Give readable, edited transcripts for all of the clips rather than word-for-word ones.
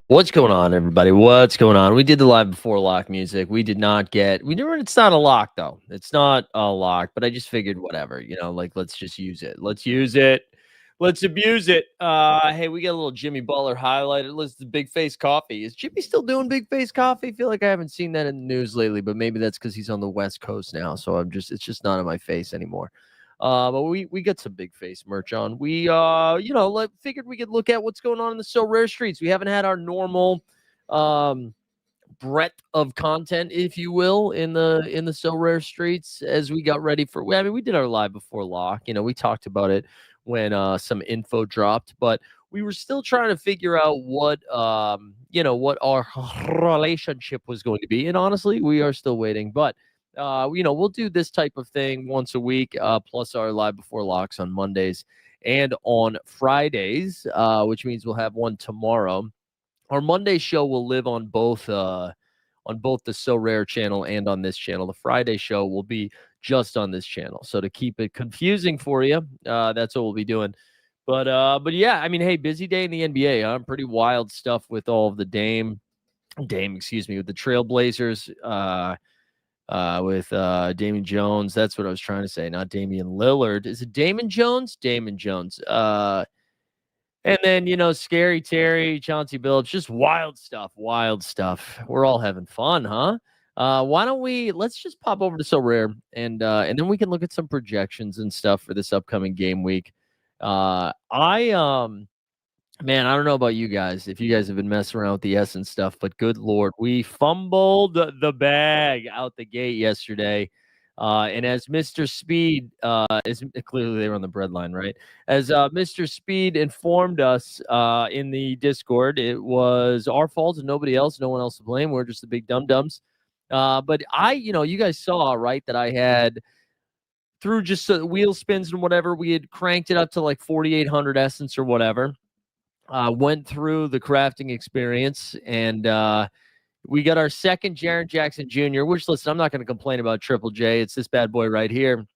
What's going on, everybody? What's going on? We did the live before lock music. We did not get. We never. It's not a lock though. It's not a lock. But I just figured, whatever. Like let's just use it. Let's use it. Let's abuse it. Hey, we got a little Jimmy Butler highlighted. Let's Big Face Coffee. Is Jimmy still doing Big Face Coffee? I feel like I haven't seen that in the news lately, but maybe that's because he's on the West Coast now. So it's just not in my face anymore. But we got some Big Face merch on. We figured we could look at what's going on in the So Rare streets. We haven't had our normal breadth of content, if you will, in the So Rare streets as we got ready for. I mean, we did our live before lock. We talked about it when some info dropped, but we were still trying to figure out what what our relationship was going to be. And honestly, we are still waiting, but we'll do this type of thing once a week, plus our live before locks on Mondays and on Fridays, which means we'll have one tomorrow. Our Monday show will live on both the So Rare channel and on this channel. The Friday show will be just on this channel. So to keep it confusing for you, that's what we'll be doing. But yeah, I mean, hey, busy day in the NBA. Pretty wild stuff with all of the Dame, with the Trailblazers. With Damian Jones. That's what I was trying to say, not Damian Lillard. Is it Damon Jones? Damon Jones. And then, Scary Terry, Chauncey Billups, just wild stuff. We're all having fun, huh? Let's just pop over to So Rare and then we can look at some projections and stuff for this upcoming game week. Man, I don't know about you guys, if you guys have been messing around with the S and stuff, but good Lord, we fumbled the bag out the gate yesterday. And as Mr. Speed is clearly they were on the breadline, right? As Mr. Speed informed us in the Discord, it was our fault and nobody else, no one else to blame. We're just the big dum-dums. But you guys saw, right, that I had through just wheel spins and whatever, we had cranked it up to like 4,800 essence or whatever. Went through the crafting experience, and we got our second Jaren Jackson Jr., which, listen, I'm not going to complain about Triple J. It's this bad boy right here.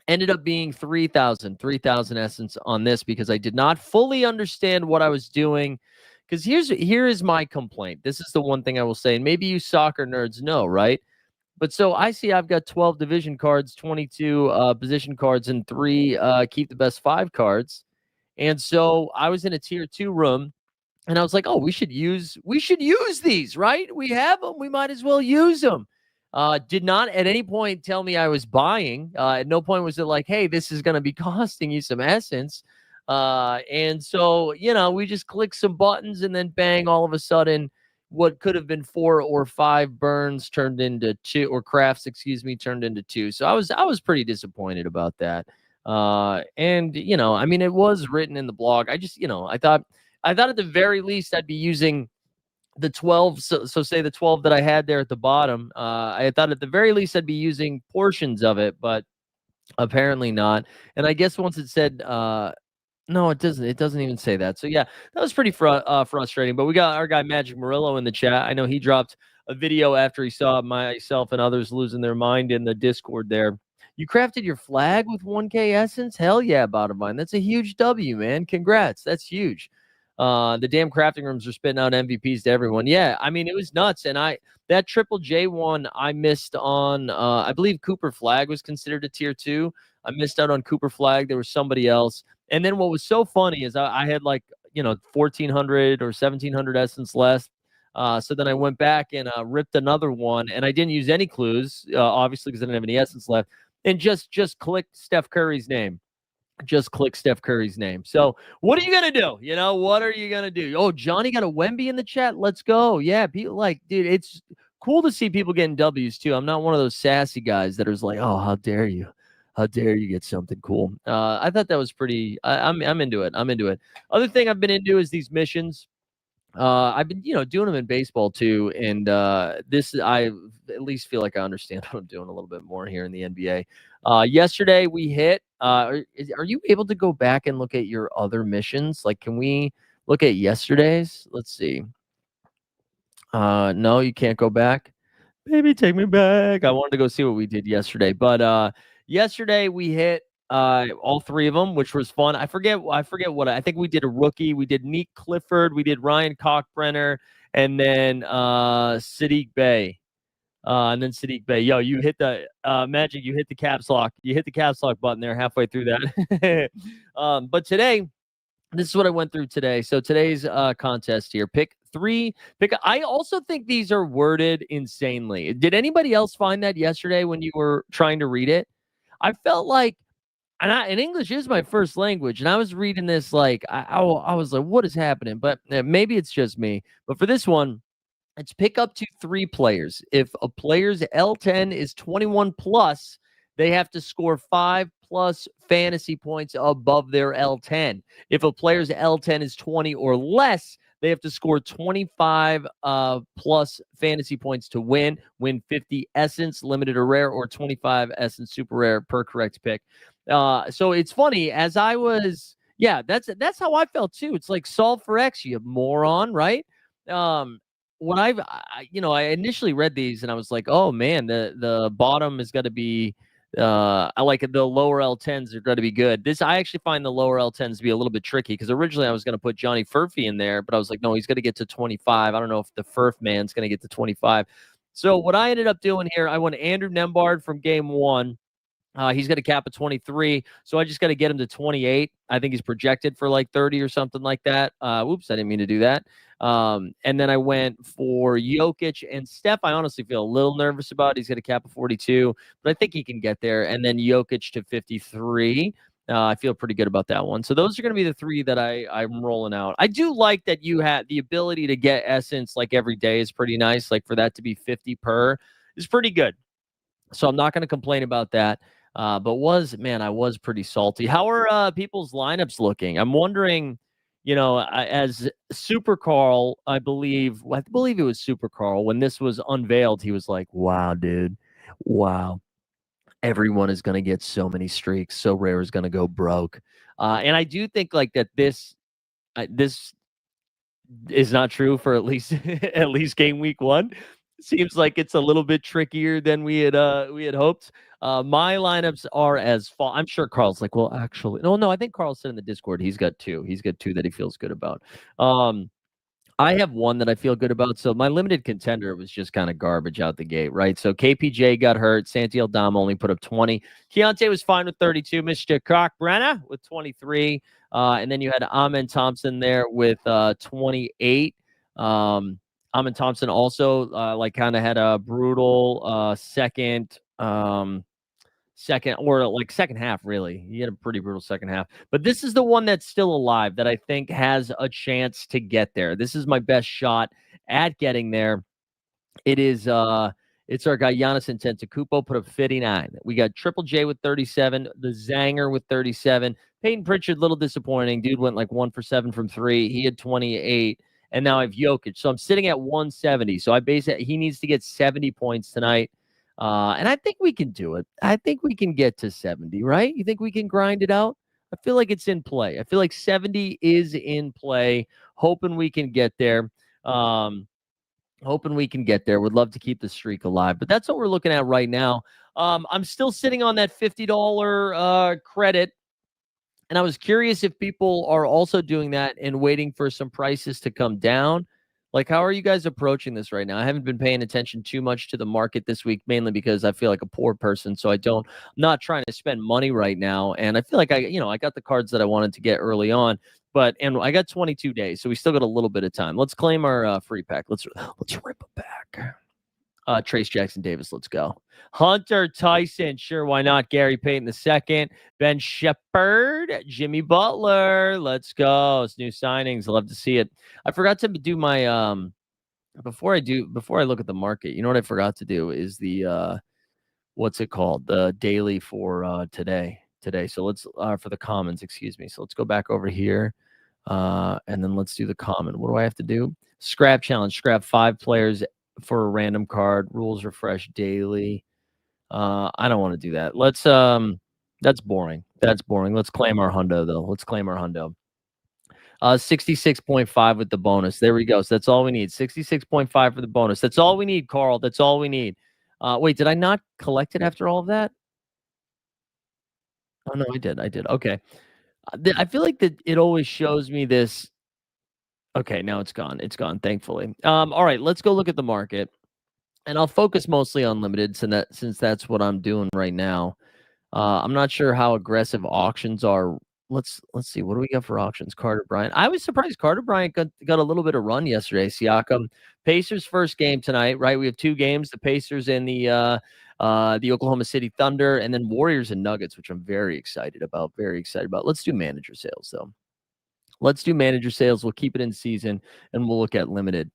Ended up being 3,000 essence on this because I did not fully understand what I was doing. Because here is my complaint. This is the one thing I will say, and maybe you soccer nerds know, right? But so I see I've got 12 division cards, 22 position cards, and 3 keep the best 5 cards. And so I was in a tier 2 room and I was like, oh, we should use these, right? We have them. We might as well use them. Did not at any point tell me I was buying. At no point was it like, hey, this is going to be costing you some essence. And so, we just clicked some buttons and then bang, all of a sudden, what could have been 4 or 5 burns turned into 2, or crafts, turned into 2. So I was pretty disappointed about that. And I mean, it was written in the blog. I just, I thought at the very least I'd be using the 12. So say the 12 that I had there at the bottom. I thought at the very least I'd be using portions of it, but apparently not. And I guess once it said No, it doesn't. It doesn't even say that. So yeah, that was pretty frustrating. But we got our guy Magic Murillo in the chat. I know he dropped a video after he saw myself and others losing their mind in the Discord there. You crafted your flag with 1K essence? Hell yeah, bottom line. That's a huge W, man. Congrats. That's huge. The damn crafting rooms are spitting out MVPs to everyone. Yeah, I mean, it was nuts. And that triple J one I missed on I believe Cooper Flag was considered a tier 2. I missed out on Cooper Flag. There was somebody else. And then what was so funny is I had like, 1,400 or 1,700 essence left. So then I went back and ripped another one, and I didn't use any clues, obviously, because I didn't have any essence left, and just clicked Steph Curry's name. Just click Steph Curry's name. So what are you gonna do? What are you gonna do? Oh, Johnny got a Wemby in the chat. Let's go. Yeah, people dude, it's cool to see people getting W's too. I'm not one of those sassy guys that is like, oh, how dare you? How dare you get something cool? I thought that was pretty. I'm into it. I'm into it. Other thing I've been into is these missions. I've been, doing them in baseball too, and this I at least feel like I understand what I'm doing a little bit more here in the NBA. Yesterday we hit. Are you able to go back and look at your other missions? Like, can we look at yesterday's? Let's see. No, you can't go back. Baby, take me back. I wanted to go see what we did yesterday, but yesterday we hit all three of them, which was fun. I forget what I think we did. A rookie, we did Neek Clifford, we did Ryan Cockbrenner, and then Sadiq Bey. Yo, you hit the Magic, you hit the caps lock. You hit the caps lock button there halfway through that. But today, this is what I went through today. So today's contest here, I also think these are worded insanely. Did anybody else find that yesterday when you were trying to read it? I felt like, and English is my first language, and I was reading this like I was like, what is happening? But maybe it's just me. But for this one, it's pick up to 3 players. If a player's L10 is 21 plus, they have to score 5 plus fantasy points above their L10. If a player's L10 is 20 or less, they have to score 25 plus fantasy points to win 50 essence, limited or rare, or 25 essence super rare per correct pick. So it's funny, as I was, yeah, that's how I felt too. It's like solve for X, you moron, right? When I initially read these and I was like, oh man, the bottom is going to be, I like it. The lower L10s are going to be good. I actually find the lower L10s to be a little bit tricky, because originally I was going to put Johnny Furphy in there, but I was like, no, he's going to get to 25. I don't know if the Furf man's going to get to 25. So what I ended up doing here, I went Andrew Nembhard from game 1. He's got a cap of 23, so I just got to get him to 28. I think he's projected for like 30 or something like that. Oops, I didn't mean to do that. And then I went for Jokic and Steph. I honestly feel a little nervous about. He's got a cap of 42, but I think he can get there. And then Jokic to 53. I feel pretty good about that one. So those are going to be the 3 that I'm rolling out. I do like that you had the ability to get essence like every day is pretty nice. Like for that to be 50 per is pretty good. So I'm not going to complain about that. But I was pretty salty. How are people's lineups looking? I'm wondering, as Super Carl, I believe it was Super Carl, when this was unveiled, he was like, wow, dude, wow. Everyone is going to get so many streaks. So Rare is going to go broke. And I do think like that this is not true for at least at least game week 1. Seems like it's a little bit trickier than we had hoped. My lineups are as follows. I'm sure Carl's like, well, actually, no. I think Carl said in the Discord he's got 2. He's got 2 that he feels good about. I have 1 that I feel good about. So my limited contender was just kind of garbage out the gate, right? So KPJ got hurt. Santi Aldama only put up 20. Keontae was fine with 32. Mr. Cockbrenner with 23. And then you had Amen Thompson there with 28. Amen Thompson also kind of had a brutal second half, really. He had a pretty brutal second half. But this is the one that's still alive that I think has a chance to get there. This is my best shot at getting there. It's our guy Giannis Antetokounmpo put up 59. We got Triple J with 37, the Zanger with 37. Peyton Pritchard, little disappointing. Dude went like 1 for 7 from 3. He had 28. And now I have Jokic. So I'm sitting at 170. So he needs to get 70 points tonight. And I think we can do it. I think we can get to 70, right? You think we can grind it out? I feel like it's in play. I feel like 70 is in play. Hoping we can get there. Um, Hoping we can get there. Would love to keep the streak alive, but that's what we're looking at right now. I'm still sitting on that $50 credit, and I was curious if people are also doing that and waiting for some prices to come down. Like, how are you guys approaching this right now? I haven't been paying attention too much to the market this week, mainly because I feel like a poor person. So I'm not trying to spend money right now. And I feel like I got the cards that I wanted to get early on, and I got 22 days. So we still got a little bit of time. Let's claim our free pack. Let's rip it back. Trace Jackson Davis, let's go. Hunter Tyson, sure, why not? Gary Payton II, Ben Shepard, Jimmy Butler, let's go. It's new signings. I love to see it. I forgot to do my before I look at the market. You know what I forgot to do is the what's it called? The daily for today. So let's for the commons, excuse me. So let's go back over here. And then let's do the common. What do I have to do? Scrap challenge. Scrap 5 players for a random card. Rules refresh daily. I don't want to do that. That's boring. That's boring. Let's claim our hundo though. 66.5 with the bonus. There we go. So that's all we need. 66.5 for the bonus. That's all we need, Carl. That's all we need. Wait, did I not collect it after all of that? Oh no, I did. Okay. I feel like that it always shows me this. Okay, now it's gone. It's gone, thankfully. All right, let's go look at the market, and I'll focus mostly on limited, since that's what I'm doing right now. I'm not sure how aggressive auctions are. Let's see. What do we got for auctions? Carter Bryant. I was surprised Carter Bryant got a little bit of run yesterday. Siakam. Pacers first game tonight, right? We have 2 games: the Pacers and the Oklahoma City Thunder, and then Warriors and Nuggets, which I'm very excited about. Very excited about. Let's do manager sales though. Let's do manager sales. We'll keep it in season, and we'll look at limited.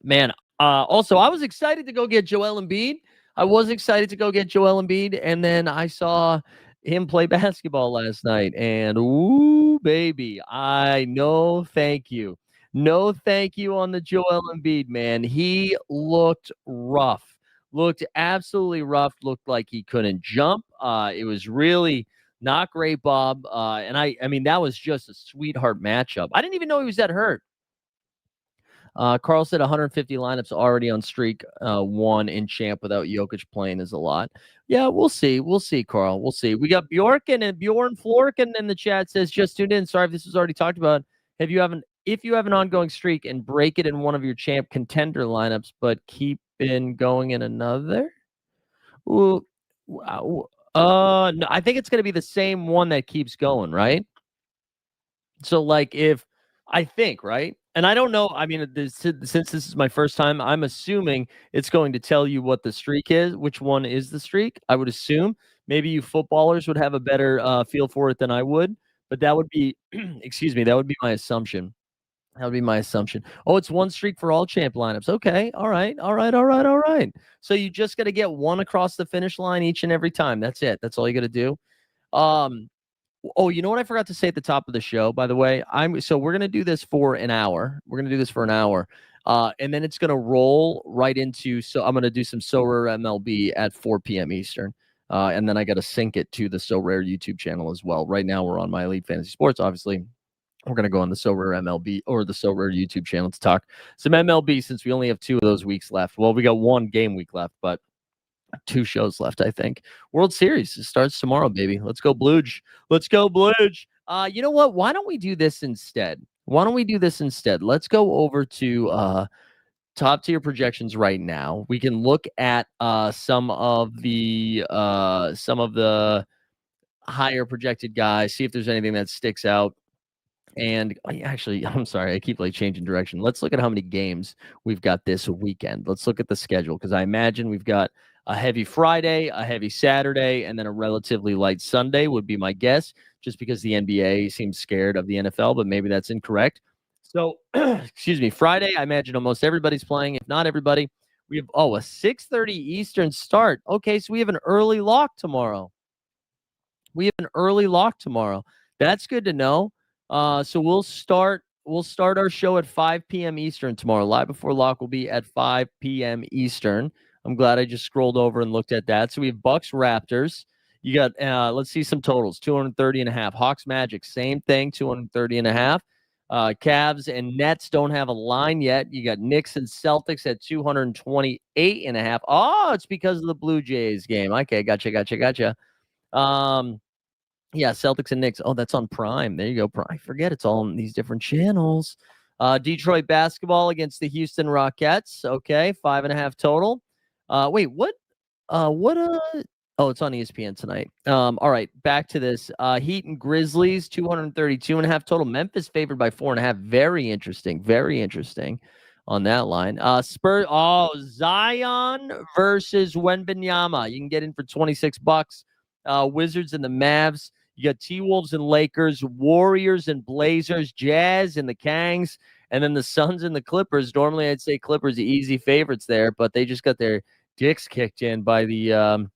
Man, also, I was excited to go get Joel Embiid. I was excited to go get Joel Embiid, and then I saw him play basketball last night, and ooh, baby, I no thank you. No thank you on the Joel Embiid, man. He looked rough. Looked absolutely rough. Looked like he couldn't jump. It was really not great, Bob. And I mean, that was just a sweetheart matchup. I didn't even know he was that hurt. Carl said 150 lineups already on streak 1 in champ without Jokic playing is a lot. Yeah, we'll see. We'll see, Carl. We'll see. We got Bjorken and Bjorn Florken in the chat says, just tuned in. Sorry if this was already talked about. If you have an ongoing streak and break it in one of your champ contender lineups, but keep in going in another. Ooh, wow. No, I think it's going to be the same one that keeps going, right? So, like, I think, right? And I don't know. I mean, since this is my first time, I'm assuming it's going to tell you what the streak is, which one is the streak. I would assume maybe you footballers would have a better feel for it than I would, but that would be, excuse me, that would be my assumption. That would be my assumption. Oh, it's 1 streak for all champ lineups. Okay. All right. So you just got to get 1 across the finish line each and every time. That's it. That's all you got to do. Oh, you know what I forgot to say at the top of the show, by the way? We're gonna do this for an hour. And then it's gonna roll right into. So I'm gonna do some So Rare MLB at 4 p.m. Eastern. And then I gotta sync it to the So Rare YouTube channel as well. Right now we're on My Elite Fantasy Sports, obviously. We're gonna go on the So Rare MLB or the So Rare YouTube channel to talk some MLB, since we only have 2 of those weeks left. Well, we got 1 game week left, but 2 shows left, I think. World Series starts tomorrow, baby. Let's go Blues. Let's go Blues. You know what? Why don't we do this instead? Let's go over to top tier projections right now. We can look at some of the higher projected guys, see if there's anything that sticks out. And actually, I'm sorry, I keep changing direction. Let's look at how many games we've got this weekend. Let's look at the schedule, because I imagine we've got a heavy Friday, a heavy Saturday, and then a relatively light Sunday would be my guess, just because the NBA seems scared of the NFL, but maybe that's incorrect. So, excuse me, Friday, I imagine almost everybody's playing. If not everybody, we have, a 6:30 Eastern start. Okay, so we have an early lock tomorrow. That's good to know. So we'll start our show at 5 p.m. Eastern tomorrow. Live Before Lock will be at 5 p.m. Eastern. I'm glad I just scrolled over and looked at that. So we have Bucks Raptors. You got, let's see some totals. 230.5. Hawks Magic, same thing, 230.5. Cavs and Nets don't have a line yet. You got Knicks and Celtics at 228.5. Oh, it's because of the Blue Jays game. Okay, gotcha. Yeah, Celtics and Knicks. Oh, that's on Prime. There you go. I forget it's all on these different channels. Detroit basketball against the Houston Rockets. Okay, 5.5 total. Wait, what? What? Oh, it's on ESPN tonight. All right, back to this. Heat and Grizzlies, 232.5 total. Memphis favored by 4.5. Very interesting. Very interesting on that line. Spurs. Oh, Zion versus Wembanyama. You can get in for $26. Wizards and the Mavs. You got T-Wolves and Lakers, Warriors and Blazers, Jazz and the Kangs, and then the Suns and the Clippers. Normally, I'd say Clippers the easy favorites there, but they just got their dicks kicked in by the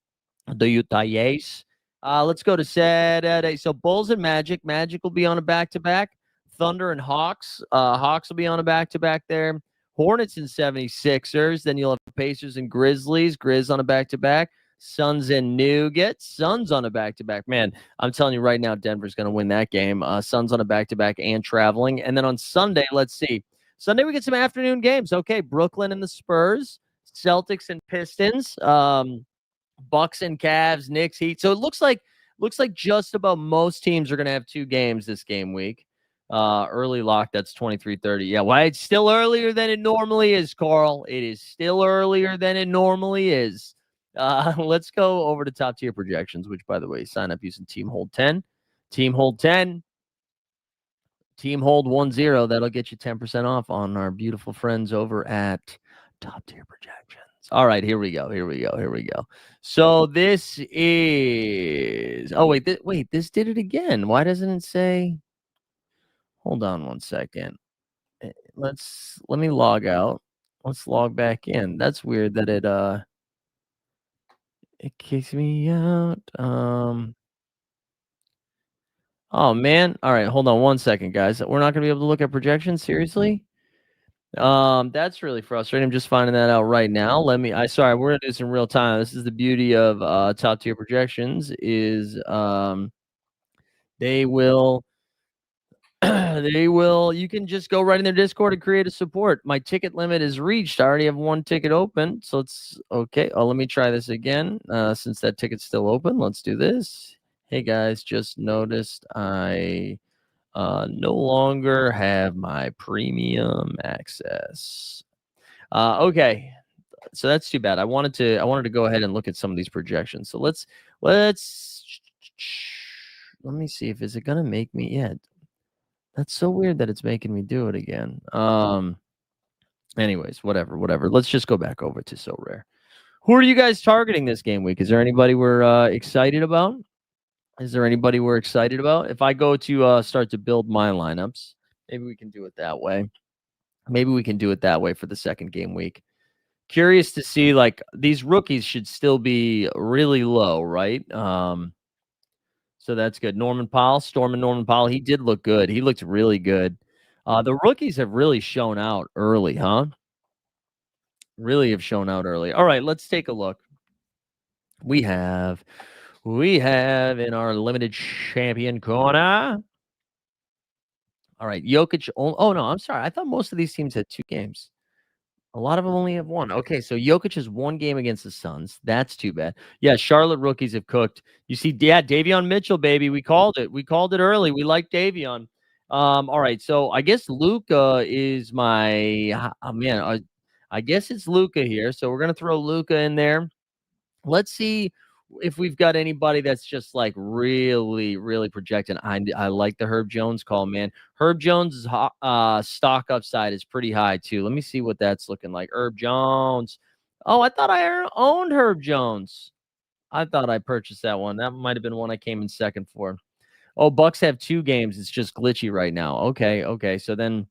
Utah Jazz. Let's go to Saturday. So Bulls and Magic. Magic will be on a back-to-back. Thunder and Hawks. Hawks will be on a back-to-back there. Hornets and 76ers. Then you'll have Pacers and Grizzlies. Grizz on a back-to-back. Suns and Nuggets. Suns on a back-to-back. Man, I'm telling you right now, Denver's going to win that game. Suns on a back-to-back and traveling. And then on Sunday, let's see. Sunday, we get some afternoon games. Okay, Brooklyn and the Spurs. Celtics and Pistons. Bucks and Cavs, Knicks, Heat. So it looks like just about most teams are going to have two games this game week. Early lock, that's 23:30. Yeah, why it's still earlier than it normally is, Carl. It is still earlier than it normally is. Let's go over to top tier projections, which, by the way, sign up using Team Hold 10. Team Hold 10. Team Hold 10. That'll get you 10% off on our beautiful friends over at Top Tier Projections. All right, here we go. So this is. Oh wait, this did it again. Why doesn't it say? Hold on one second. Let me log out. Let's log back in. That's weird that it kicks me out. Oh man. All right, hold on one second, guys. We're not gonna be able to look at projections. Seriously? That's really frustrating. I'm just finding that out right now. Sorry, we're gonna do this in real time. This is the beauty of top tier projections is they will you can just go right in their Discord and create a support. My ticket limit is reached. I already have one ticket open. So it's okay. Oh, let me try this again. Since that ticket's still open, let's do this. Hey guys, just noticed I no longer have my premium access. Okay, so that's too bad. I wanted to go ahead and look at some of these projections. So let's let me see if is it gonna make me. Yeah, that's so weird that it's making me do it again. Anyways, whatever. Let's just go back over to So Rare. Who are you guys targeting this game week? Is there anybody we're excited about? If I go to start to build my lineups, maybe we can do it that way. For the second game week. Curious to see, like, these rookies should still be really low, right? So that's good. Norman Powell, he did look good. He looked really good. The rookies have really shown out early, huh? Really have shown out early. All right, let's take a look. We have in our limited champion corner. All right, Jokic. Oh no, I'm sorry. I thought most of these teams had two games. A lot of them only have one. Okay, so Jokic has one game against the Suns. That's too bad. Yeah, Charlotte rookies have cooked. You see, yeah, Davion Mitchell, baby. We called it. We called it early. We like Davion. All right, so I guess Luka is my man. I guess it's Luka here. So we're gonna throw Luka in there. Let's see if we've got anybody that's just like really, really projecting. I like the Herb Jones call, man. Herb Jones' stock upside is pretty high too. Let me see what that's looking like. Herb Jones. Oh, I thought I owned Herb Jones. I thought I purchased that one. That might have been one I came in second for. Oh, Bucks have two games. It's just glitchy right now. Okay. So then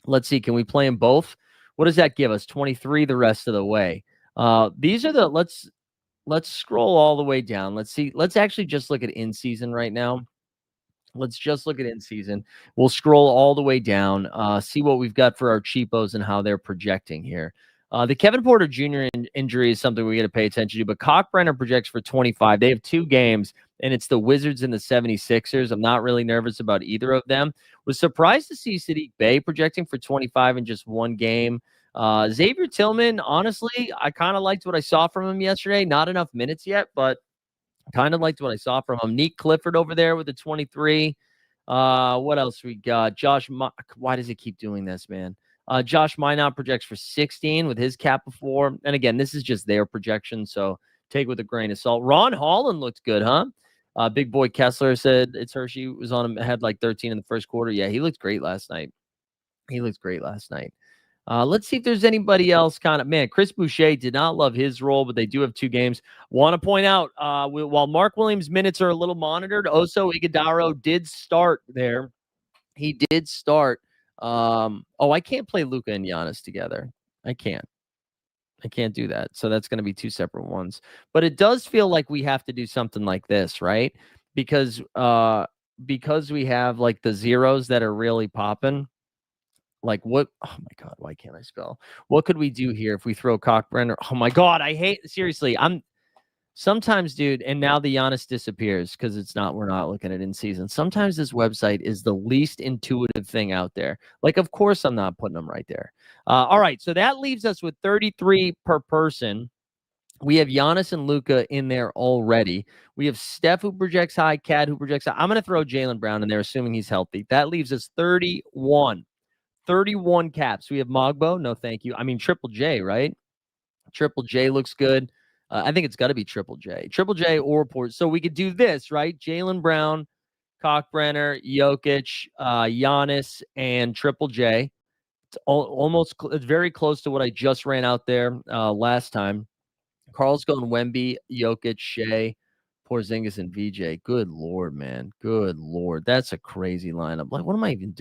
let's see. Can we play them both? What does that give us? 23 the rest of the way. These are the let's scroll all the way down. Let's see. Let's actually just look at in season right now. Let's just look at in season. We'll scroll all the way down, see what we've got for our cheapos and how they're projecting here. The Kevin Porter Jr. Injury is something we got to pay attention to, but Cockbrenner projects for 25. They have 2 games, and it's the Wizards and the 76ers. I'm not really nervous about either of them. Was surprised to see Sadiq Bey projecting for 25 in just 1 game. Xavier Tillman, honestly, I kind of liked what I saw from him yesterday. Not enough minutes yet, but kind of liked what I saw from him. Neek Clifford over there with the 23. What else we got? Why does he keep doing this, man? Josh Minot projects for 16 with his cap of 4. And again, this is just their projection, so take with a grain of salt. Ron Holland looked good, huh? Big boy Kessler said it's Hershey was on him, had like 13 in the first quarter. Yeah, he looked great last night. Let's see if there's anybody else man, Chris Boucher did not love his role, but they do have 2 games. Want to point out, while Mark Williams' minutes are a little monitored, Oso Ighodaro did start there. He did start. I can't play Luka and Giannis together. I can't do that. So that's going to be 2 separate ones. But it does feel like we have to do something like this, right? Because we have like the zeros that are really popping. Like what? Oh my God, why can't I spell? What could we do here if we throw Cockbrenner? Oh my God, seriously, sometimes, dude, and now the Giannis disappears because we're not looking at in season. Sometimes this website is the least intuitive thing out there. Like, of course, I'm not putting them right there. All right, so that leaves us with 33 per person. We have Giannis and Luka in there already. We have Steph who projects high, Cat who projects high. I'm going to throw Jaylen Brown in there, assuming he's healthy. That leaves us 31 caps. We have Mogbo. No, thank you. I mean, Triple J, right? Triple J looks good. I think it's got to be Triple J. Triple J or Port. So we could do this, right? Jaylen Brown, Cockbrenner, Jokic, Giannis, and Triple J. It's very close to what I just ran out there last time. Carl's going Wemby, Jokic, Shea, Porzingis, and VJ. Good Lord, man. Good Lord. That's a crazy lineup. Like, what am I even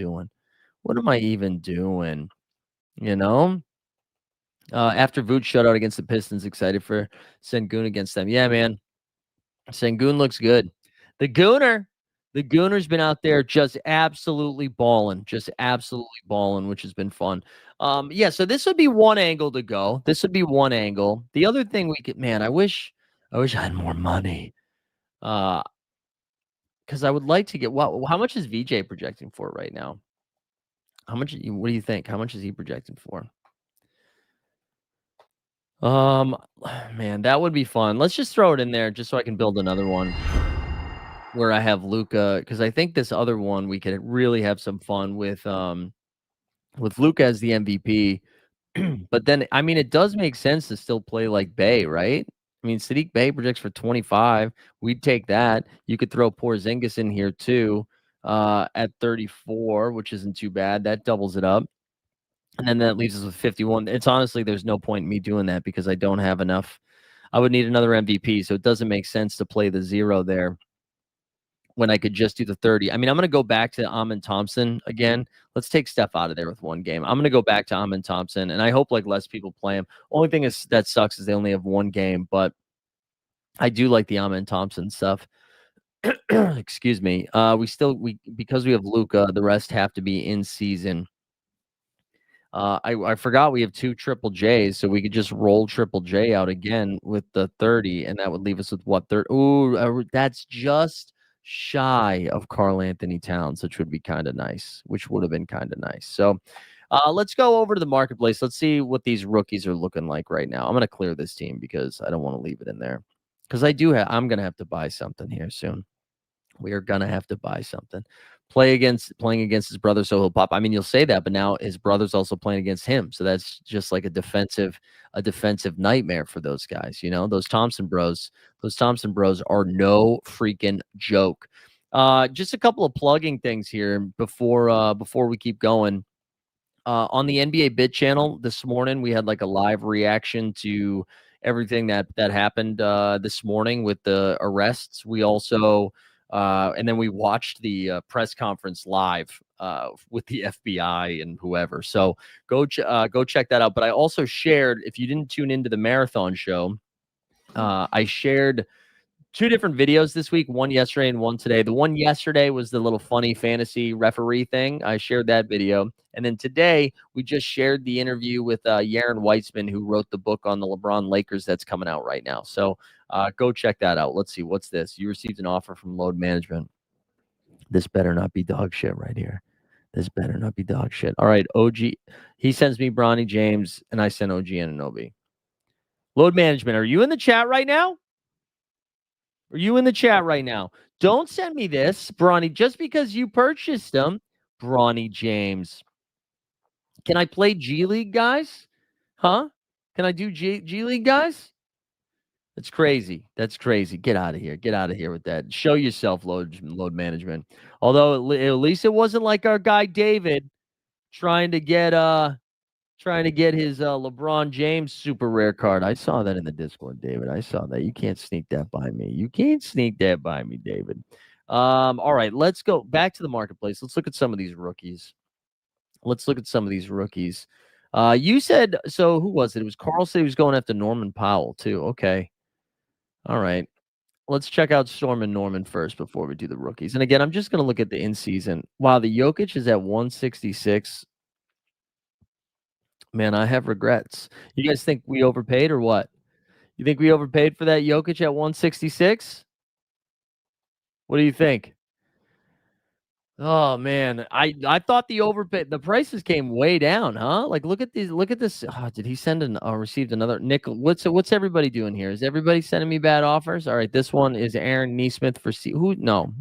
doing? You know? After Vooch shutout against the Pistons, excited for Sengun against them. Yeah, man. Sengun looks good. The Gooner's been out there just absolutely balling, which has been fun. So this would be one angle to go. The other thing we could, man, I wish I had more money. Because I would like to get, how much is VJ projecting for right now? What do you think? How much is he projecting for? Man, that would be fun. Let's just throw it in there just so I can build another one where I have Luka, because I think this other one we could really have some fun with Luka as the MVP. But then, I mean, it does make sense to still play like Bey, right? I mean, Sadiq Bey projects for 25. We'd take that. You could throw Porzingis in here too at 34, which isn't too bad. That doubles it up. And then that leaves us with 51. It's honestly, there's no point in me doing that because I don't have enough. I would need another MVP, so it doesn't make sense to play the 0 there when I could just do the 30. I mean, I'm going to go back to Amin Thompson again. Let's take Steph out of there with 1 game. I'm going to go back to Amin Thompson, and I hope like less people play him. Only thing that sucks is they only have 1 game, but I do like the Amin Thompson stuff. Excuse me. Because we have Luka, the rest have to be in season. I forgot we have 2 Triple J's, so we could just roll Triple J out again with the 30, and that would leave us with what? Ooh, that's just shy of Karl Anthony Towns, which would be kind of nice. So let's go over to the marketplace. Let's see what these rookies are looking like right now. I'm going to clear this team because I don't want to leave it in there. Because I'm going to have to buy something here soon. We are going to have to buy something. Playing against his brother, so he'll pop. I mean, you'll say that, but now his brother's also playing against him. So that's just like a defensive nightmare for those guys. You know, those Thompson bros are no freaking joke. Just a couple of plugging things here before we keep going. On the NBA Bit channel this morning, we had like a live reaction to everything that happened this morning with the arrests. We also and then we watched the press conference live with the FBI and whoever. So go check that out. But I also shared, if you didn't tune into the marathon show, I shared 2 different videos this week, one yesterday and one today. The one yesterday was the little funny fantasy referee thing. I shared that video. And then today, we just shared the interview with Yaron Weitzman, who wrote the book on the LeBron Lakers that's coming out right now. So go check that out. Let's see. What's this? You received an offer from Load Management. This better not be dog shit right here. This better not be dog shit. All right, OG. He sends me Bronny James, and I send OG Anunoby. Load Management, are you in the chat right now? Are you in the chat right now? Don't send me this, Bronny, just because you purchased them. Bronny James. Can I play G League, guys? Huh? Can I do G League, guys? That's crazy. That's crazy. Get out of here. Get out of here with that. Show yourself, load management. Although at least it wasn't like our guy David trying to get his LeBron James super rare card. I saw that in the Discord, David. I saw that. You can't sneak that by me. You can't sneak that by me, David. All right, let's go back to the marketplace. Let's look at some of these rookies. You said, so who was it? It was Carl said he was going after Norman Powell too. Okay. All right. Let's check out Storm and Norman first before we do the rookies. And again, I'm just going to look at the in-season. Wow, the Jokic is at 166. Man, I have regrets. You guys think we overpaid or what? You think we overpaid for that Jokic at 166? What do you think? Oh man, I thought the prices came way down, huh? Like look at this. Oh, did he send received another nickel? What's everybody doing here? Is everybody sending me bad offers? All right, this one is Aaron Neesmith for who? No.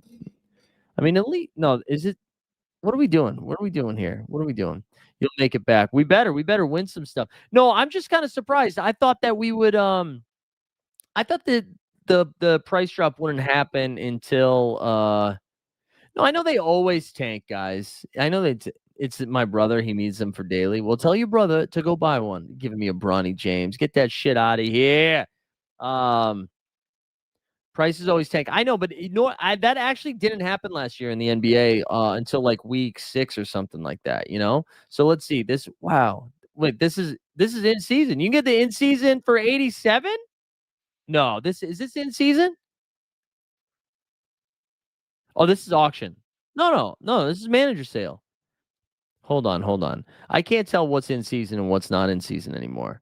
I mean, elite. No, is it? What are we doing? What are we doing here? What are we doing? You'll make it back. We better win some stuff. No, I'm just kind of surprised. I thought that we would I thought that the price drop wouldn't happen until no, I know they always tank, guys. I know that it's my brother. He needs them for daily. Well, tell your brother to go buy one. Giving me a Bronny James. Get that shit out of here. Prices always tank. I know, but you know what? That actually didn't happen last year in the NBA until like week 6 or something like that. You know. So let's see this. Wow. Wait, this is in season. You can get the in season for 87. No, this in season. Oh, this is auction. No. This is manager sale. Hold on. I can't tell what's in season and what's not in season anymore.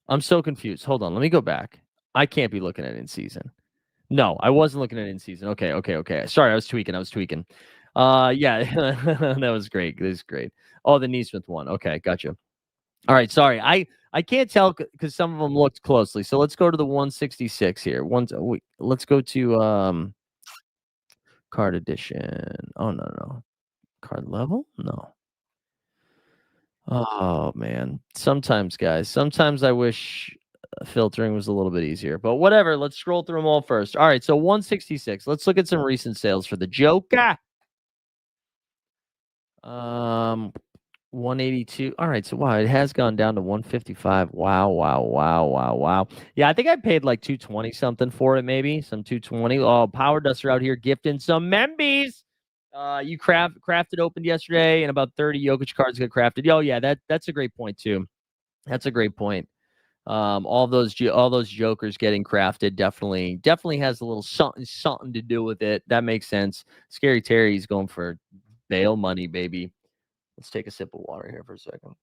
I'm so confused. Hold on. Let me go back. I can't be looking at in season. No, I wasn't looking at in season. Okay. Sorry, I was tweaking. Yeah, that was great. This is great. Oh, the Neesmith one. Okay, gotcha. All right, sorry. I can't tell because some of them looked closely. So let's go to the 166 here. Let's go to card edition. Oh no. Card level? No. Oh man. Sometimes, guys. Sometimes I wish filtering was a little bit easier, but whatever. Let's scroll through them all first. All right, so 166. Let's look at some recent sales for the Joker. 182. All right, so wow, it has gone down to 155. Wow. Yeah, I think I paid like 220 something for it, maybe some 220. Oh, Power Duster out here gifting some Membies. You crafted opened yesterday, and about 30 Jokic cards got crafted. Oh yeah, that's a great point too. That's a great point. All those jokers getting crafted definitely has a little something to do with it. That makes sense. Scary Terry's going for bail money, baby. Let's take a sip of water here for a second.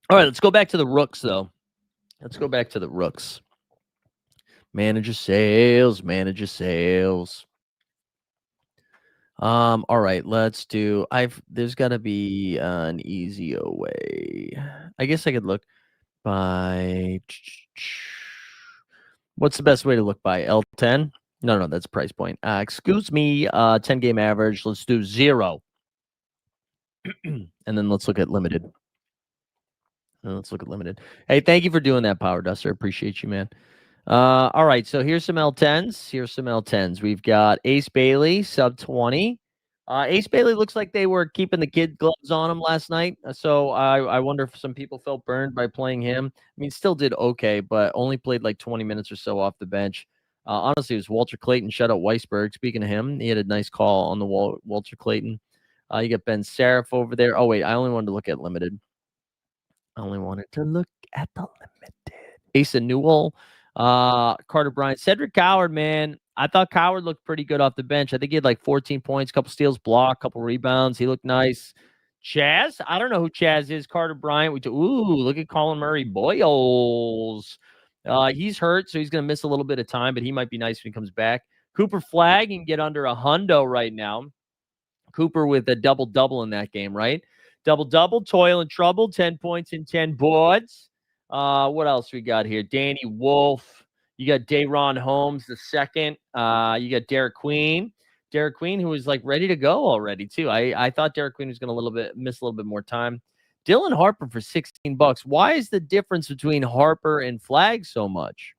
All right, let's go back to the rooks though. Let's go back to the rooks. Manager sales. All right, let's do there's gotta be an easier way. I guess I could look by what's the best way to look by? L10? No, that's price point. Excuse me, 10 game average. Let's do 0. And then let's look at limited. Hey, thank you for doing that, Power Duster. Appreciate you, man. All right, so here's some L10s. We've got Ace Bailey, sub 20. Ace Bailey looks like they were keeping the kid gloves on him last night. So I wonder if some people felt burned by playing him. I mean, still did okay, but only played like 20 minutes or so off the bench. Honestly, it was Walter Clayton shut out Weisberg. Speaking of him, he had a nice call on the Walter Clayton. You got Ben Seraph over there. Oh, wait, I only wanted to look at limited. Asa Newell. Carter Bryant. Cedric Coward, man. I thought Coward looked pretty good off the bench. I think he had like 14 points, couple steals, block, couple rebounds. He looked nice. Chaz, I don't know who Chaz is. Carter Bryant. Look at Colin Murray Boyles. He's hurt, so he's going to miss a little bit of time, but he might be nice when he comes back. Cooper Flag can get under a hundo right now. Cooper with a double-double in that game, right? Double-double, toil and trouble, 10 points and 10 boards. What else we got here? Danny Wolf. You got Dayron Holmes the second. You got Derek Queen. Derek Queen, who was like ready to go already, too. I thought Derek Queen was going to miss a little bit more time. Dylan Harper for $16. Why is the difference between Harper and Flag so much?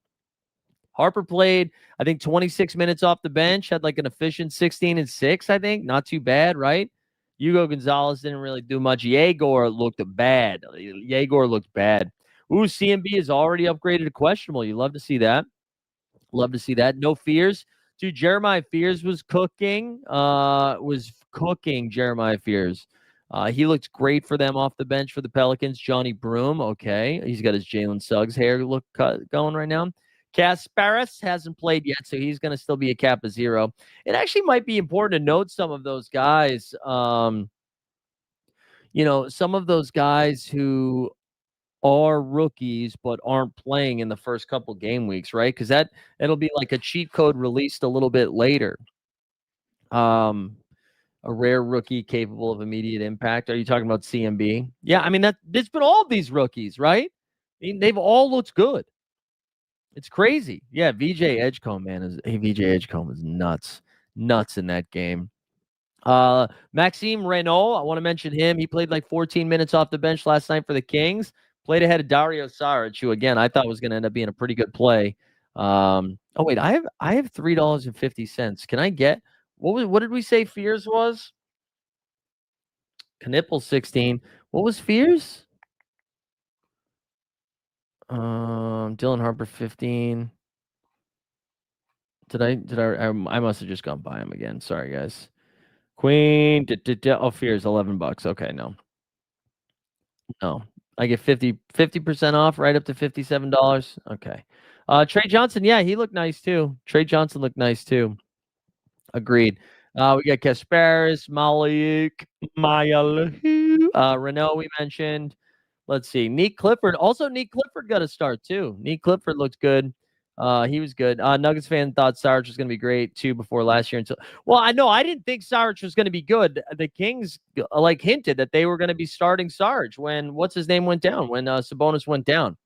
Harper played, I think, 26 minutes off the bench, had like an efficient 16 and 6, I think. Not too bad, right? Hugo Gonzalez didn't really do much. Yegor looked bad. Ooh, CMB is already upgraded to questionable. You love to see that. Love to see that. No Fears. Dude, Jeremiah Fears was cooking. Jeremiah Fears. He looked great for them off the bench for the Pelicans. Johnny Broom, okay. He's got his Jalen Suggs hair look going right now. Kasparis hasn't played yet, so he's going to still be a Kappa zero. It actually might be important to note some of those guys. Some of those guys who are rookies but aren't playing in the first couple game weeks, right? Because it'll be like a cheat code released a little bit later. A rare rookie capable of immediate impact. Are you talking about CMB? Yeah, I mean it's been all of these rookies, right? I mean, they've all looked good. It's crazy. Yeah, VJ Edgecombe, man, VJ Edgecombe is nuts in that game. Maxime Renault, I want to mention him. He played like 14 minutes off the bench last night for the Kings. Played ahead of Dario Saric, who again I thought was going to end up being a pretty good play. Oh wait, I have $3.50. Can I get what did we say Fears was? Knippel 16. What was Fears? Dylan Harper 15. I must have just gone by him again. Sorry, guys. Queen. Oh, Fears $11. Okay, no. I get 50% off, right up to $57. Okay. Trey Johnson, yeah, he looked nice too. Trey Johnson looked nice too. Agreed. We got Kasparis, Malik, Renault we mentioned. Let's see. Neek Clifford. Also, Neek Clifford got a start too. Neek Clifford looked good. He was good. Nuggets fan thought Saric was going to be great too before last year. I didn't think Saric was going to be good. The Kings hinted that they were going to be starting Saric when what's his name went down, when Sabonis went down,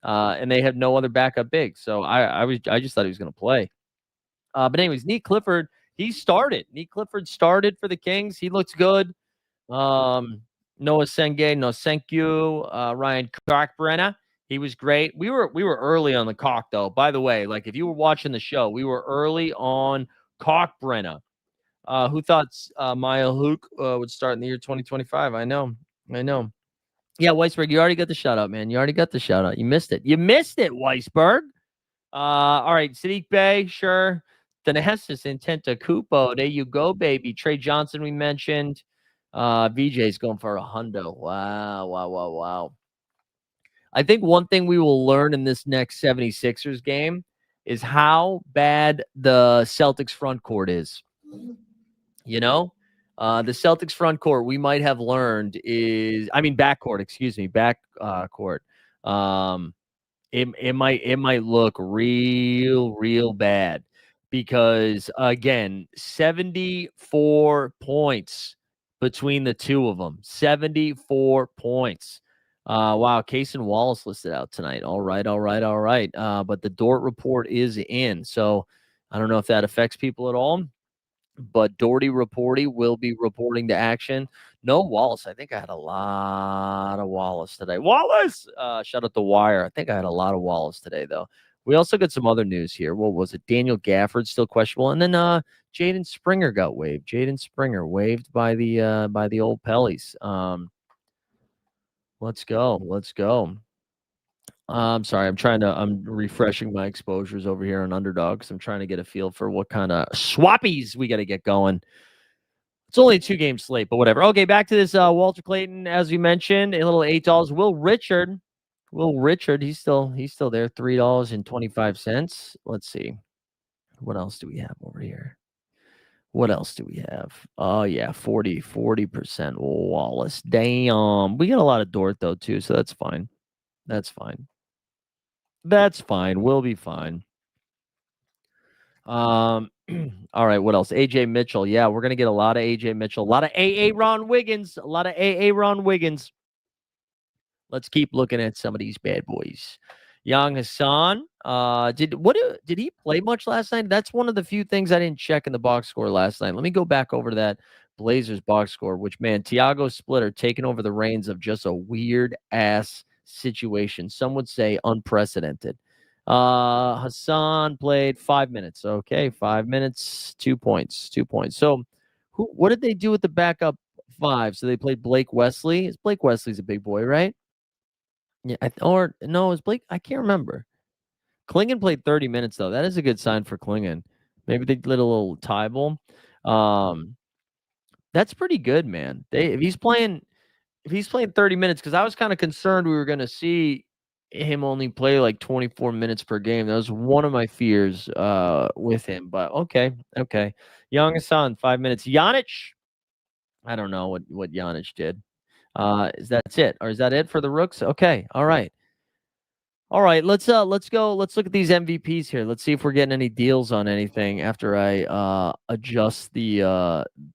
and they had no other backup big. So I just thought he was going to play. But anyways, Neek Clifford, he started. Neek Clifford started for the Kings. He looks good. Noah Senge, no thank you. Ryan Kalkbrenner, he was great. We were early on the Kalk though. By the way, like if you were watching the show, we were early on Kalkbrenner. Who thought Maya Luke would start in the year 2025? I know. Yeah, Weisberg, you already got the shout out, man. You already got the shout out. You missed it, Weisberg. All right, Sadiq Bey, sure. Thanasis Intenta Kupo. There you go, baby. Trey Johnson, we mentioned. VJ's going for a hundo. Wow. I think one thing we will learn in this next 76ers game is how bad the Celtics front court is. The Celtics front court we might have learned backcourt, backcourt. It might look real bad because again, 74 points between the two of them. 74 points. Wow, Case and Wallace listed out tonight. All right. But the Dort report is in, so I don't know if that affects people at all. But Doherty will be reporting to action. No Wallace. I think I had a lot of Wallace today. Wallace! Shout out the Wire. I think I had a lot of Wallace today, though. We also got some other news here. What was it? Daniel Gafford still questionable. And then Jaden Springer got waived. Jaden Springer waived by the old Pellies. Let's go. I'm sorry. I'm refreshing my exposures over here on Underdogs. I'm trying to get a feel for what kind of swappies we got to get going. It's only a 2-game slate, but whatever. Okay, back to this Walter Clayton, as we mentioned, a little $8. Will Richard Little Richard, he's still there, $3.25. Let's see. What else do we have over here? What else do we have? Oh yeah, 40% Wallace. Damn. We got a lot of Dort though too, so that's fine. That's fine. That's fine. We'll be fine. Um all right, what else? AJ Mitchell. Yeah, we're gonna get a lot of AJ Mitchell, a lot of AA Ron Wiggins, a lot of AA Ron Wiggins. Let's keep looking at some of these bad boys. Young Hassan, did he play much last night? That's one of the few things I didn't check in the box score last night. Let me go back over to that Blazers box score, which man, Tiago Splitter taking over the reins of just a weird ass situation. Some would say unprecedented. Hassan played 5 minutes. Okay, 5 minutes, 2 points, 2 points. So what did they do with the backup five? So they played Blake Wesley. Blake Wesley's a big boy, right? Yeah, or no, it was Blake. I can't remember. Klingon played 30 minutes though. That is a good sign for Klingon. Maybe they did a little tie ball. Um, that's pretty good, man. If he's playing 30 minutes, because I was kind of concerned we were gonna see him only play like 24 minutes per game. That was one of my fears with him. But okay. Young Hassan, 5 minutes. Yanich, I don't know what Yanich did. Is that it? Or is that it for the Rooks? Okay, all right. All right, let's go. Let's look at these MVPs here. Let's see if we're getting any deals on anything after I adjust the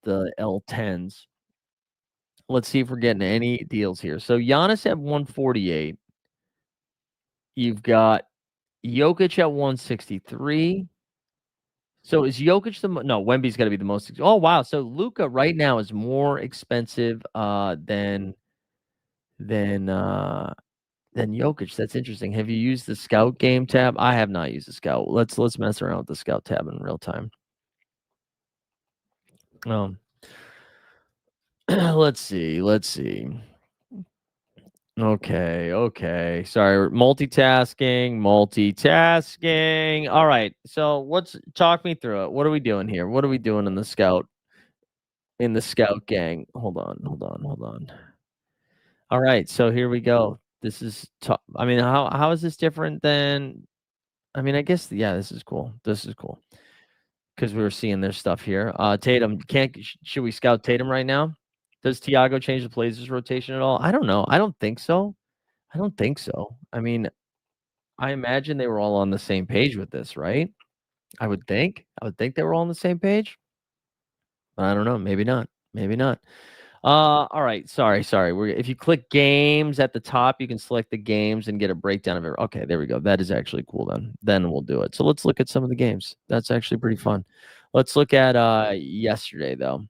L10s. Let's see if we're getting any deals here. So Giannis at 148. You've got Jokic at 163. So is Jokic no, Wemby's got to be the most oh wow. So Luka right now is more expensive than Jokic. That's interesting. Have you used the scout game tab? I have not used the scout. Let's mess around with the scout tab in real time. Let's see. Let's see. Okay. Sorry, multitasking. All right. So talk me through it. What are we doing here? What are we doing in the scout gang? Hold on. All right. So here we go. This is I mean, how is this different than I mean, I guess yeah, this is cool. This is cool. Because we were seeing their stuff here. Tatum can't. Should we scout Tatum right now? Does Tiago change the Blazers rotation at all? I don't know. I don't think so. I don't think so. I mean, I imagine they were all on the same page with this, right? I would think. I would think they were all on the same page. But I don't know. Maybe not. Maybe not. All right. Sorry. If you click games at the top, you can select the games and get a breakdown of it. Okay, there we go. That is actually cool then. Then we'll do it. So let's look at some of the games. That's actually pretty fun. Let's look at yesterday though.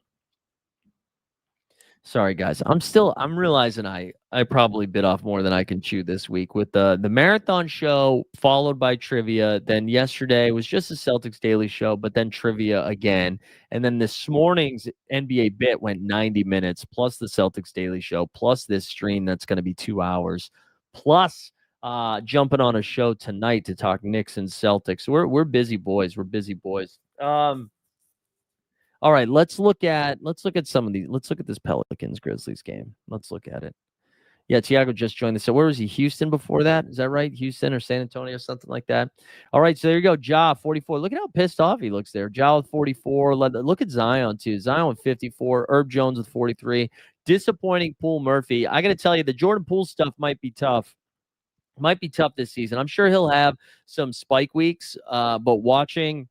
Sorry guys. I'm realizing I probably bit off more than I can chew this week with the marathon show followed by trivia. Then yesterday was just a Celtics daily show, but then trivia again. And then this morning's NBA bit went 90 minutes plus the Celtics daily show plus this stream that's going to be 2 hours plus jumping on a show tonight to talk Knicks and Celtics. We're busy boys. We're busy boys. All right, let's look at some of these. Let's look at this Pelicans Grizzlies game. Let's look at it. Yeah, Tiago just joined us. So where was he? Houston before that? Is that right? Houston or San Antonio, something like that. All right, so there you go. Ja 44. Look at how pissed off he looks there. Ja with 44. Look at Zion too. Zion with 54. Herb Jones with 43. Disappointing Poole Murphy. I got to tell you, the Jordan Poole stuff might be tough. Might be tough this season. I'm sure he'll have some spike weeks, but watching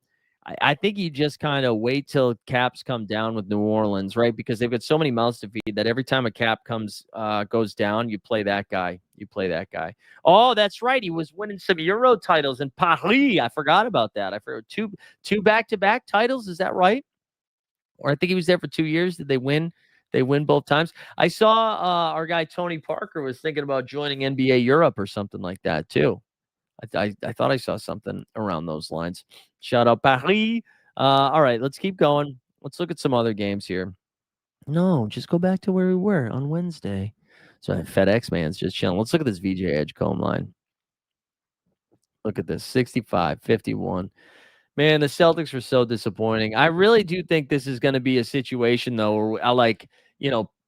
I think you just kind of wait till caps come down with New Orleans, right? Because they've got so many mouths to feed that every time a cap goes down, you play that guy. You play that guy. Oh, that's right. He was winning some Euro titles in Paris. I forgot about that. I forgot two back-to-back titles. Is that right? Or I think he was there for 2 years. Did they win? They win both times. I saw our guy Tony Parker was thinking about joining NBA Europe or something like that too. I thought I saw something around those lines. Shout out Paris. All right, let's keep going. Let's look at some other games here. No, just go back to where we were on Wednesday. So FedEx man's just chilling. Let's look at this VJ Edgecombe line. Look at this 65-51. Man, the Celtics were so disappointing. I really do think this is going to be a situation, though, where I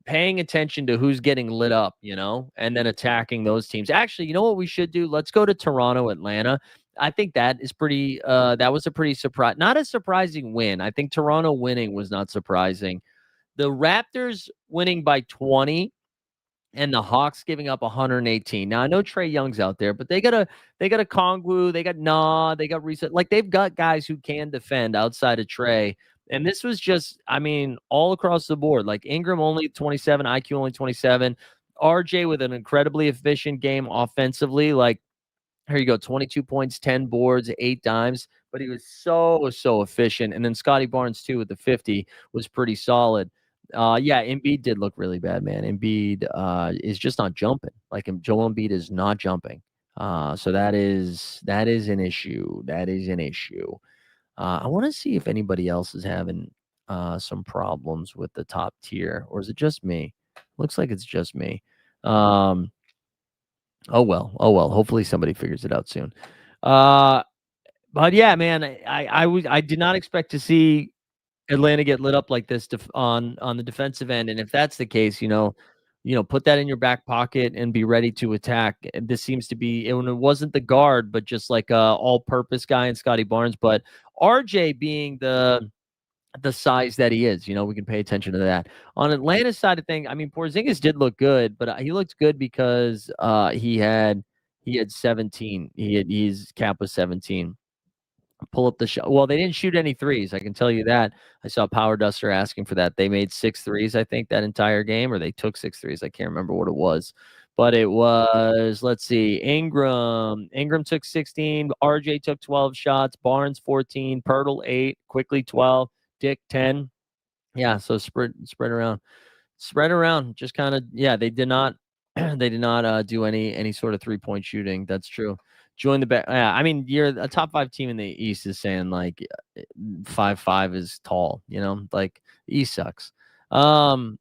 paying attention to who's getting lit up, and then attacking those teams. Actually, you know what we should do? Let's go to Toronto, Atlanta. I think that was a pretty surprise, not a surprising win. I think Toronto winning was not surprising. The Raptors winning by 20 and the Hawks giving up 118. Now I know Trey Young's out there, but they got a Kongwu, they got Nah, they got Reset. Like they've got guys who can defend outside of Trey. And this was just, I mean, all across the board. Like Ingram only 27, IQ only 27. RJ with an incredibly efficient game offensively. Like here you go, 22 points, 10 boards, 8 dimes, but he was so efficient. And then Scotty Barnes too with the 50 was pretty solid. Yeah, Embiid did look really bad, man. Embiid is just not jumping. Like Joel Embiid is not jumping. So that is an issue. That is an issue. I want to see if anybody else is having some problems with the top tier, or is it just me? Looks like it's just me. Oh well, oh well. Hopefully somebody figures it out soon. But yeah, man, I did not expect to see Atlanta get lit up like this on the defensive end, and if that's the case, put that in your back pocket and be ready to attack. And this seems to be, and it wasn't the guard, but just like a all-purpose guy in Scotty Barnes, but RJ being the size that he is. We can pay attention to that. On Atlanta's side of thing, I mean, Porzingis did look good, but he looked good because he had 17. His cap was 17. Pull up the shot. Well, they didn't shoot any threes. I can tell you that. I saw Power Duster asking for that. They made 6 threes, I think, that entire game, or they took 6 threes. I can't remember what it was. But it was, let's see, Ingram. Ingram took 16. RJ took 12 shots. Barnes 14. Pirtle 8. Quickly 12. Dick 10. Yeah, so spread around. Spread around. Just kind of, yeah, they did not they did not do any sort of 3-point shooting. That's true. Join the back. Yeah, I mean, you're a top 5 team in the East is saying like 5'5" is tall, like the East sucks. But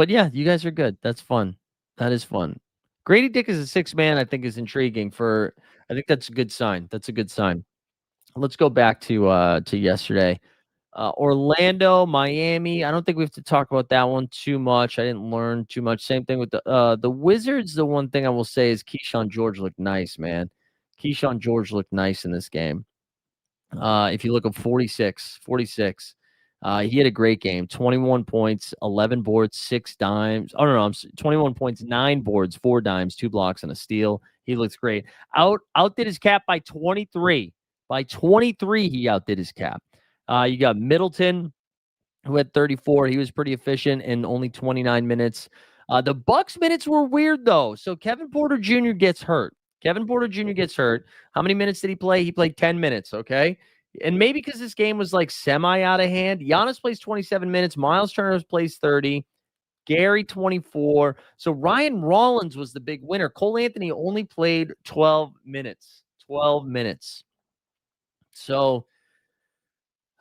yeah, you guys are good. That's fun. That is fun. Grady Dick is a 6 man, I think is intriguing I think that's a good sign. That's a good sign. Let's go back to yesterday. Orlando, Miami. I don't think we have to talk about that one too much. I didn't learn too much. Same thing with the Wizards. The one thing I will say is Keyshawn George looked nice, man. Keyshawn George looked nice in this game. If you look at 46, he had a great game. 21 points, 11 boards, 6 dimes. Oh, no, 21 points, 9 boards, 4 dimes, 2 blocks, and a steal. He looks great. Outdid his cap by 23. By 23, he outdid his cap. You got Middleton, who had 34. He was pretty efficient in only 29 minutes. The Bucks minutes were weird, though. So Kevin Porter Jr. gets hurt. How many minutes did he play? He played 10 minutes, okay? And maybe because this game was like semi out of hand. Giannis plays 27 minutes. Miles Turner plays 30. Gary 24. So Ryan Rollins was the big winner. Cole Anthony only played 12 minutes. 12 minutes. So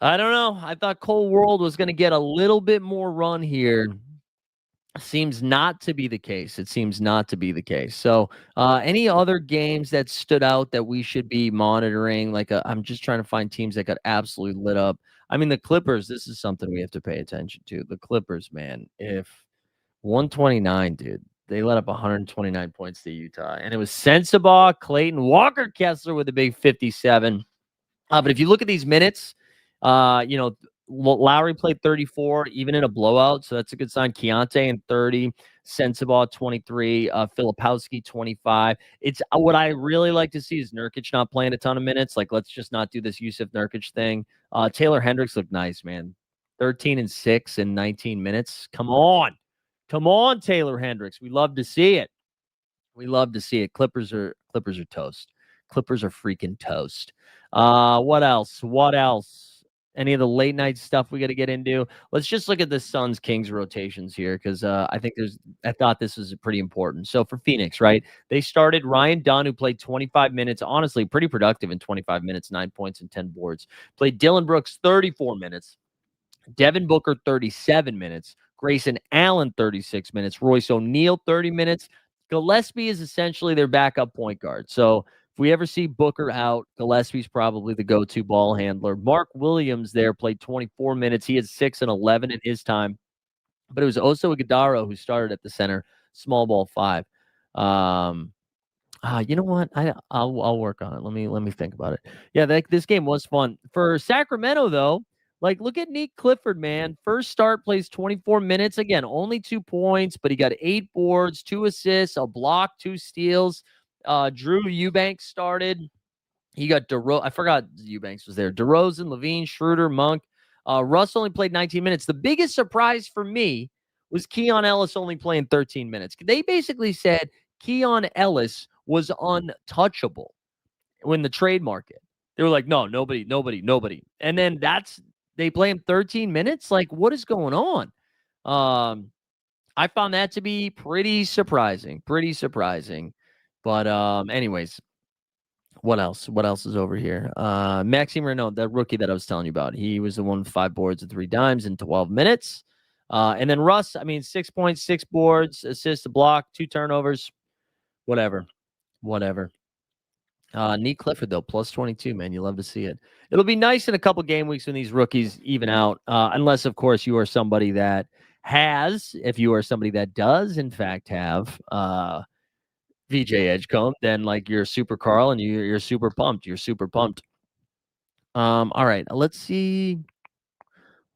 I don't know. I thought Cole World was going to get a little bit more run here. Seems not to be the case. It seems not to be the case. So, any other games that stood out that we should be monitoring? Like, I'm just trying to find teams that got absolutely lit up. I mean, the Clippers, this is something we have to pay attention to. The Clippers, man, if 129, dude, they let up 129 points to Utah. And it was Sensabaugh, Clayton, Walker Kessler with a big 57. But if you look at these minutes, Lowry played 34, even in a blowout, so that's a good sign. Keontae in 30, Sensabaugh 23, Filipowski 25. It's what I really like to see is Nurkic not playing a ton of minutes. Like, let's just not do this Yusuf Nurkic thing. Taylor Hendricks looked nice, man. 13 and 6 in 19 minutes. Come on, Taylor Hendricks. We love to see it. Clippers are toast. Clippers are freaking toast. What else? Any of the late night stuff we got to get into? Let's just look at the Suns Kings rotations here because I thought this was pretty important. So for Phoenix, right? They started Ryan Dunn, who played 25 minutes, honestly, pretty productive in 25 minutes, 9 points and 10 boards. Played Dylan Brooks 34 minutes. Devin Booker 37 minutes. Grayson Allen 36 minutes. Royce O'Neal 30 minutes. Gillespie is essentially their backup point guard. So if we ever see Booker out, Gillespie's probably the go-to ball handler. Mark Williams there played 24 minutes. He had 6 and 11 in his time. but it was Oso Ighodaro who started at the center, small ball 5. Um, you know what? I'll work on it. Let me think about it. Yeah, this game was fun. For Sacramento though, like look at Nick Clifford, man. First start, plays 24 minutes. Again, only 2 points, but he got 8 boards, 2 assists, a block, 2 steals. Drew Eubanks started. He got I forgot Eubanks was there. DeRozan, Levine, Schroeder, Monk. Russ only played 19 minutes. The biggest surprise for me was Keon Ellis only playing 13 minutes. They basically said Keon Ellis was untouchable when the trade market. They were like, no, nobody, nobody, nobody. And then they play him 13 minutes. Like, what is going on? I found that to be pretty surprising. Pretty surprising. But anyways, what else? What else is over here? Maxime Renault, that rookie that I was telling you about. He was the one with 5 boards and 3 dimes in 12 minutes. And then Russ, I mean, 6 points, 6 boards, assist, a block, 2 turnovers, whatever. Nick Clifford, though, plus 22, man. You love to see it. It'll be nice in a couple game weeks when these rookies even out, unless, of course, you are somebody that if you are somebody that does, in fact, have VJ Edgecombe, then like you're super Carl and you're super pumped. You're super pumped. All right, let's see. I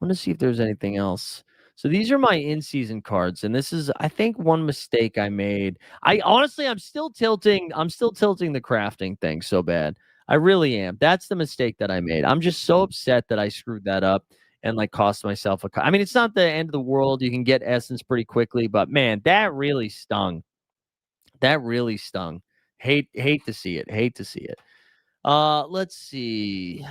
want to see if there's anything else. So these are my in-season cards, and this is, I think, one mistake I made. I'm still tilting the crafting thing so bad. I really am. That's the mistake that I made. I'm just so upset that I screwed that up and like cost myself I mean, it's not the end of the world. You can get essence pretty quickly, but man, that really stung. That really stung. Hate to see it. Hate to see it. Let's see.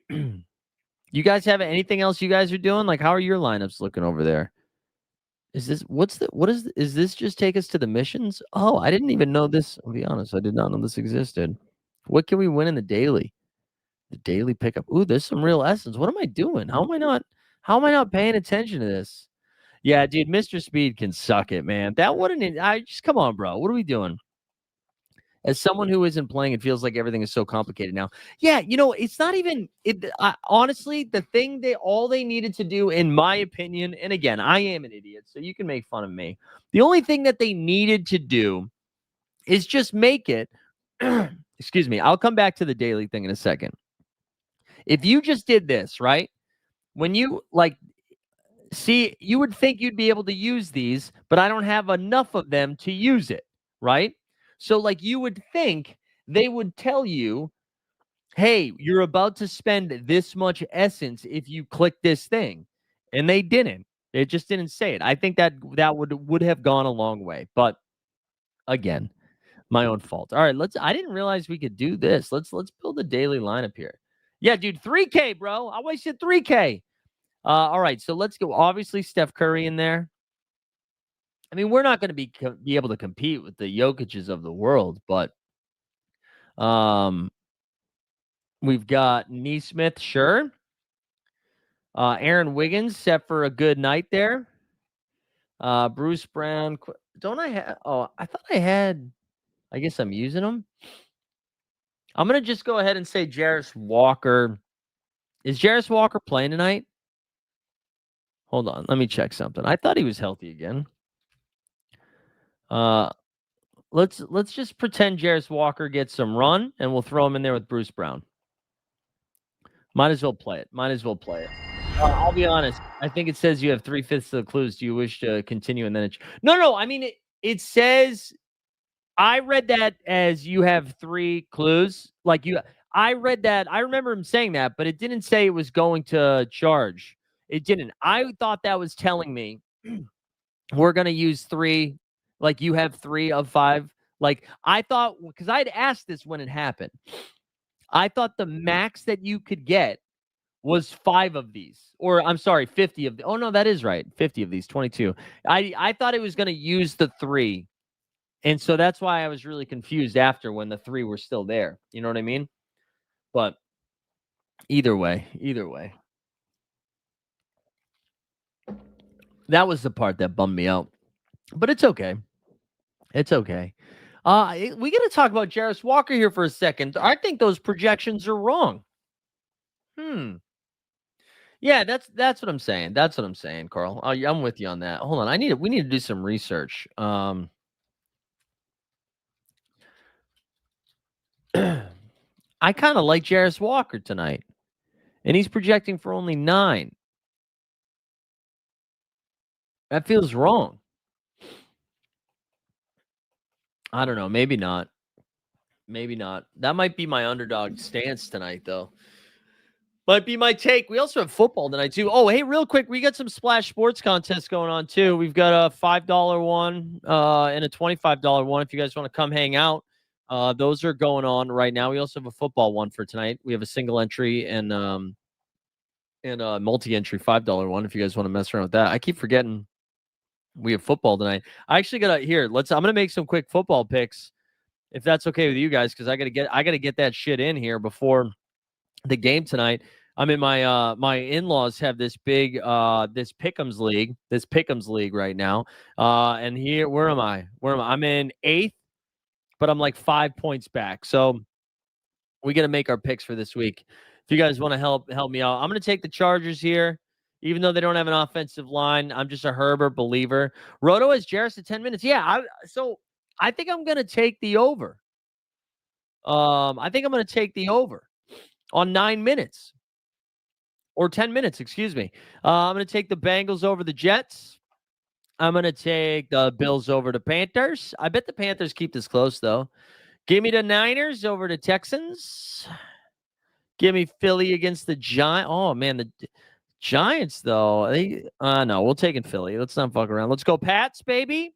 You guys have anything else you guys are doing? Like, how are your lineups looking over there? Is this just take us to the missions? Oh, I didn't even know this. I'll be honest, I did not know this existed. What can we win in the daily? The daily pickup. Ooh, there's some real essence. What am I doing? How am I not paying attention to this? Yeah, dude, Mr. Speed can suck it, man. That wouldn't I just come on, bro. What are we doing? As someone who isn't playing, it feels like everything is so complicated now. Yeah, it's not even it. Honestly, the thing all they needed to do, in my opinion, and again, I am an idiot, so you can make fun of me. The only thing that they needed to do is just make it. Excuse me. I'll come back to the daily thing in a second. If you just did this, right? When you see, you would think you'd be able to use these, but I don't have enough of them to use it, right? So, like, you would think they would tell you, hey, you're about to spend this much essence if you click this thing. And they didn't. They just didn't say it. I think that would have gone a long way. But again, my own fault. All right, I didn't realize we could do this. Let's build a daily lineup here. Yeah, dude, 3K, bro. I wasted 3K. All right, so let's go. Obviously, Steph Curry in there. I mean, we're not going to be able to compete with the Jokic's of the world, but we've got Neesmith, sure. Aaron Wiggins set for a good night there. Bruce Brown. Don't I have? Oh, I thought I had. I guess I'm using them. I'm going to just go ahead and say Jarris Walker. Is Jarris Walker playing tonight? Hold on. Let me check something. I thought he was healthy again. Let's just pretend Jarris Walker gets some run, and we'll throw him in there with Bruce Brown. Might as well play it. I'll be honest. I think it says you have 3/5 of the clues. Do you wish to continue? And then no. I mean, it says. I read that as you have 3 clues. Like I read that. I remember him saying that, but it didn't say it was going to charge. It didn't. I thought that was telling me we're going to use 3. Like you have 3 of 5. Like I thought, because I'd asked this when it happened. I thought the max that you could get was 5 of these, or I'm sorry, 50 of. Oh no, that is right, 50 of these, 22. I thought it was going to use the 3, and so that's why I was really confused after when the 3 were still there. You know what I mean? But either way, that was the part that bummed me out. But it's okay. It's okay. We got to talk about Jarris Walker here for a second. I think those projections are wrong. Yeah, that's what I'm saying. That's what I'm saying, Carl. Yeah, I'm with you on that. Hold on, we need to do some research. I kind of like Jarris Walker tonight, and he's projecting for only 9. That feels wrong. I don't know. Maybe not. Maybe not. That might be my underdog stance tonight, though. Might be my take. We also have football tonight too. Oh, hey, real quick, we got some Splash Sports contests going on too. We've got a $5 one and a $25 one. If you guys want to come hang out, those are going on right now. We also have a football one for tonight. We have a single entry and a multi-entry $5 one. If you guys want to mess around with that, I keep forgetting we have football tonight. I actually got to here. I'm gonna make some quick football picks if that's okay with you guys because I gotta get that shit in here before the game tonight. I'm in my in-laws have this big this Pick'ems league right now. And here where am I? I'm in 8th, but I'm like 5 points back. So we got to make our picks for this week. If you guys want to help me out, I'm going to take the Chargers here. Even though they don't have an offensive line, I'm just a Herbert believer. Roto has Jarris at 10 minutes. Yeah, so I think I'm going to take the over. I think I'm going to take the over on 9 minutes. Or 10 minutes, excuse me. I'm going to take the Bengals over the Jets. I'm going to take the Bills over the Panthers. I bet the Panthers keep this close, though. Give me the Niners over the Texans. Give me Philly against the Giants. Oh, man, the Giants, though. No, we'll take in Philly. Let's not fuck around. Let's go Pats, baby.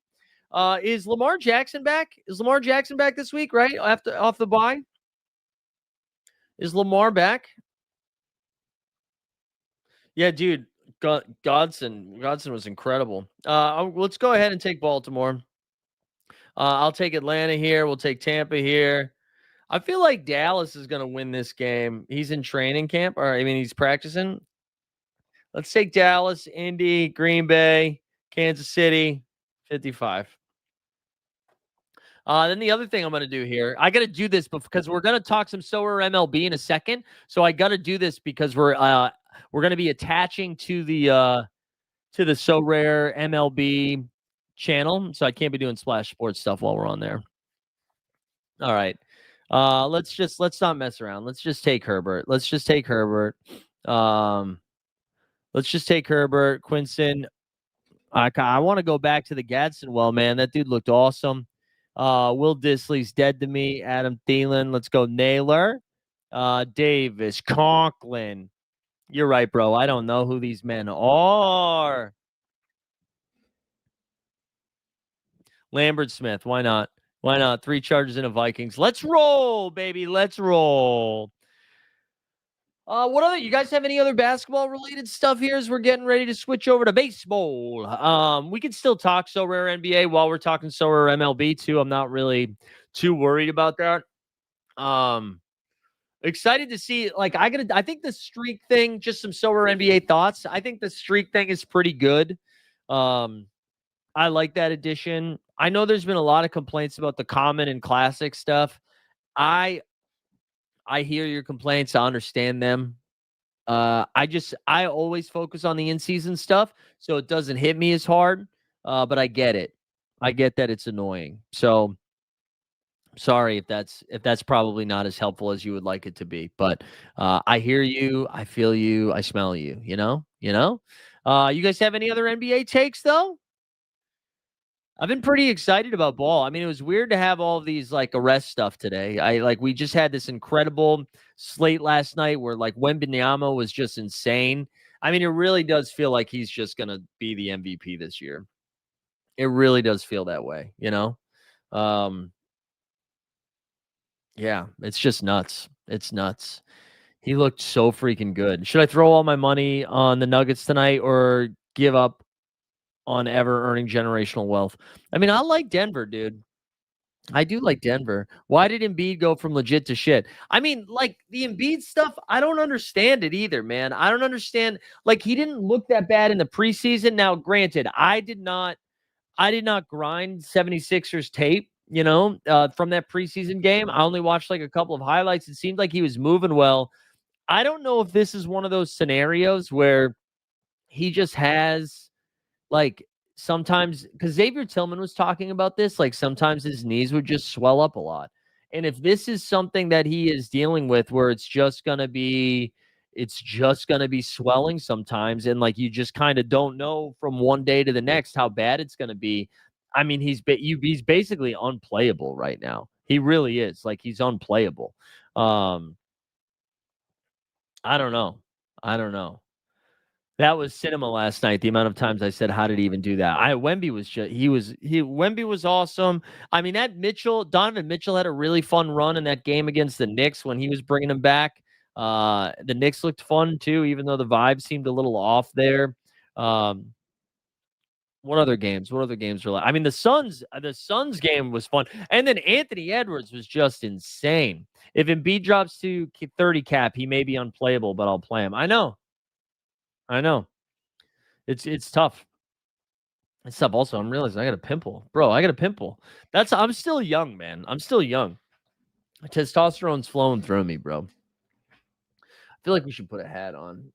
Is Lamar Jackson back? Is Lamar Jackson back this week, right? Off the bye? Is Lamar back? Yeah, dude, Godson was incredible. Let's go ahead and take Baltimore. I'll take Atlanta here. We'll take Tampa here. I feel like Dallas is going to win this game. He's in training camp, or I mean, he's practicing. Let's take Dallas, Indy, Green Bay, Kansas City, 55. Then the other thing I'm going to do here, I got to do this because we're going to talk some Sorare MLB in a second. So I got to do this because we're going to be attaching to the Sorare MLB channel. So I can't be doing Splash Sports stuff while we're on there. All right. Let's not mess around. Let's just take Herbert. Let's just take Herbert. Quinson. I want to go back to the Gadsden. Well, man, that dude looked awesome. Will Disley's dead to me. Adam Thielen. Let's go Naylor. Davis. Conklin. You're right, bro. I don't know who these men are. Lambert Smith. Why not? Why not? 3 Chargers and a Vikings. Let's roll, baby. Let's roll. What other? You guys have any other basketball related stuff here as we're getting ready to switch over to baseball? We can still talk Sorare NBA while we're talking Sorare MLB too. I'm not really too worried about that. Excited to see. Like I think the streak thing. Just some Sorare NBA thoughts. I think the streak thing is pretty good. I like that addition. I know there's been a lot of complaints about the common and classic stuff. I hear your complaints. I understand them. I always focus on the in-season stuff, so it doesn't hit me as hard. But I get it. I get that it's annoying. So sorry if that's probably not as helpful as you would like it to be. But I hear you. I feel you. I smell you. You know. You guys have any other NBA takes though? I've been pretty excited about ball. I mean, it was weird to have all of these like arrest stuff today. We just had this incredible slate last night where like Wembanyama was just insane. I mean, it really does feel like he's just gonna be the MVP this year. It really does feel that way, you know? Yeah, it's just nuts. It's nuts. He looked so freaking good. Should I throw all my money on the Nuggets tonight or give up on ever earning generational wealth? I mean, I like Denver, dude. I do like Denver. Why did Embiid go from legit to shit? I mean, like the Embiid stuff, I don't understand it either, man. I don't understand. Like he didn't look that bad in the preseason. Now, granted, I did not grind 76ers tape, from that preseason game. I only watched like a couple of highlights. It seemed like he was moving well. I don't know if this is one of those scenarios where he just has like sometimes because Xavier Tillman was talking about this, like sometimes his knees would just swell up a lot. And if this is something that he is dealing with where it's just gonna be swelling sometimes, and like you just kind of don't know from one day to the next how bad it's gonna be. I mean, he's basically unplayable right now. He really is. Like he's unplayable. Um, I don't know. I don't know. That was cinema last night. The amount of times I said, "How did he even do that?" Wemby was just he Wemby was awesome. I mean, that Donovan Mitchell had a really fun run in that game against the Knicks when he was bringing him back. The Knicks looked fun too, even though the vibe seemed a little off there. Um, what other games? What other games were like? I mean, the Suns game was fun, and then Anthony Edwards was just insane. If Embiid drops to 30 cap, he may be unplayable, but I'll play him. I know. It's tough. It's tough. Also, I'm realizing I got a pimple, bro. I got a pimple. I'm still young, man. I'm still young. Testosterone's flowing through me, bro. I feel like we should put a hat on,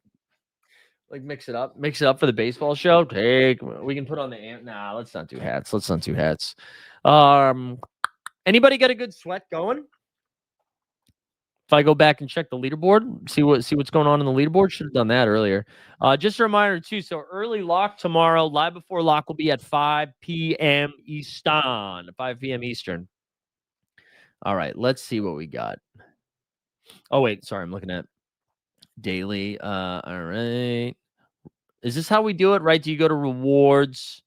like mix it up for the baseball show. We can put on the amp. Nah, let's not do hats. Let's not do hats. Anybody got a good sweat going? If I go back and check the leaderboard, see what's going on in the leaderboard, should have done that earlier. Just a reminder too. So early lock tomorrow, live before lock will be at 5 p.m. Eastern. 5 p.m. Eastern. All right, let's see what we got. Oh wait, sorry, I'm looking at daily. All right. Is this how we do it? Right? Do you go to rewards?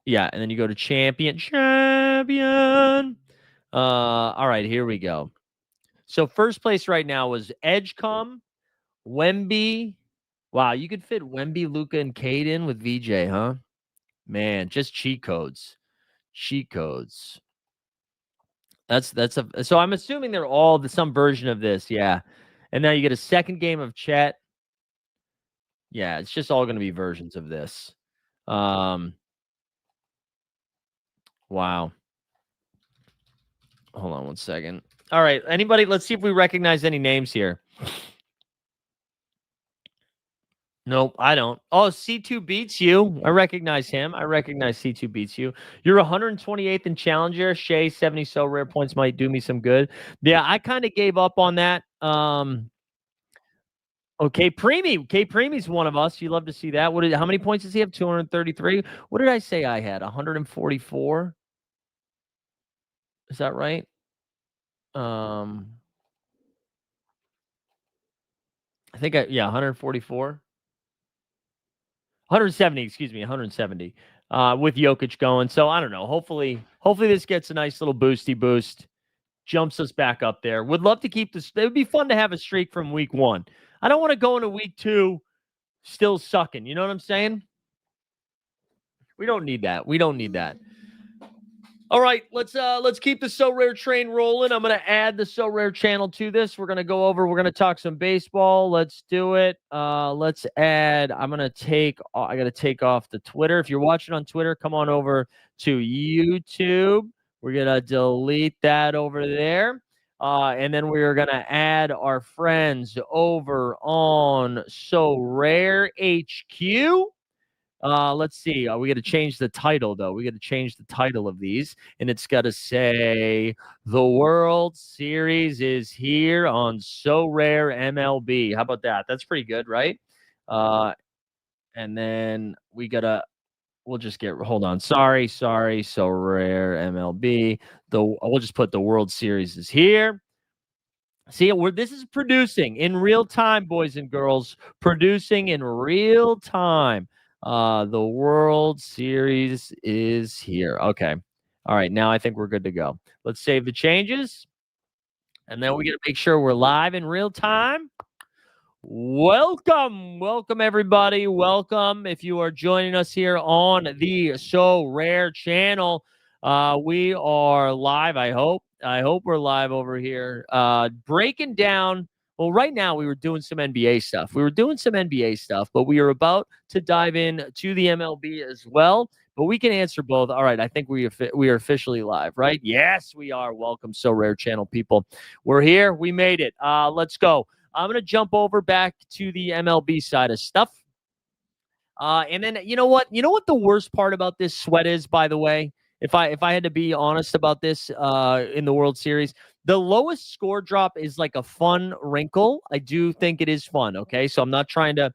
Yeah, and then you go to champion. All right, here we go. So first place right now was Edgecom, Wemby. Wow, you could fit Wemby, Luca, and Cade in with VJ, huh? Man, just cheat codes. Cheat codes. So I'm assuming they're all some version of this, yeah. And now you get a second game of Chet. Yeah, it's just all going to be versions of this. Wow. Hold on one second. All right, anybody? Let's see if we recognize any names here. Nope, I don't. Oh, C2 beats you. I recognize him. I recognize C2 beats you. You're 128th in Challenger. Shea, 70 so rare points might do me some good. Yeah, I kind of gave up on that. Okay, Preemy's one of us. You love to see that. How many points does he have? 233. What did I say I had? 144. Is that right? I think 144. 170, excuse me, 170 with Jokic going. So I don't know. Hopefully this gets a nice little boosty boost, jumps us back up there. Would love to keep this. It would be fun to have a streak from week 1. I don't want to go into week 2 still sucking. You know what I'm saying? We don't need that. We don't need that. All right, let's keep the So Rare train rolling. I'm gonna add the So Rare channel to this. We're gonna talk some baseball. Let's do it. Let's add. I gotta take off the Twitter. If you're watching on Twitter, come on over to YouTube. We're gonna delete that over there. And then we're gonna add our friends over on So Rare HQ. Let's see. We got to change the title, though. We got to change the title of these, and it's got to say the World Series is here on So Rare MLB. How about that? That's pretty good, right? And then we'll just hold on. Sorry. So Rare MLB. We'll just put the World Series is here. See, this is producing in real time, boys and girls. Producing in real time. The World Series is here. Okay. All right. Now I think we're good to go. Let's save the changes. And then we got to make sure we're live in real time. Welcome, everybody. Welcome. If you are joining us here on the So Rare channel, we are live. I hope we're live over here. Breaking down. Well, right now we were doing some NBA stuff. But we are about to dive in to the MLB as well. But we can answer both. All right, I think we are officially live, right? Yes, we are. Welcome, So Rare channel people. We're here. We made it. Let's go. I'm going to jump over back to the MLB side of stuff. And then you know what? You know what the worst part about this sweat is, by the way? If I had to be honest about this in the World Series, the lowest score drop is like a fun wrinkle. I do think it is fun. Okay, so I'm not trying to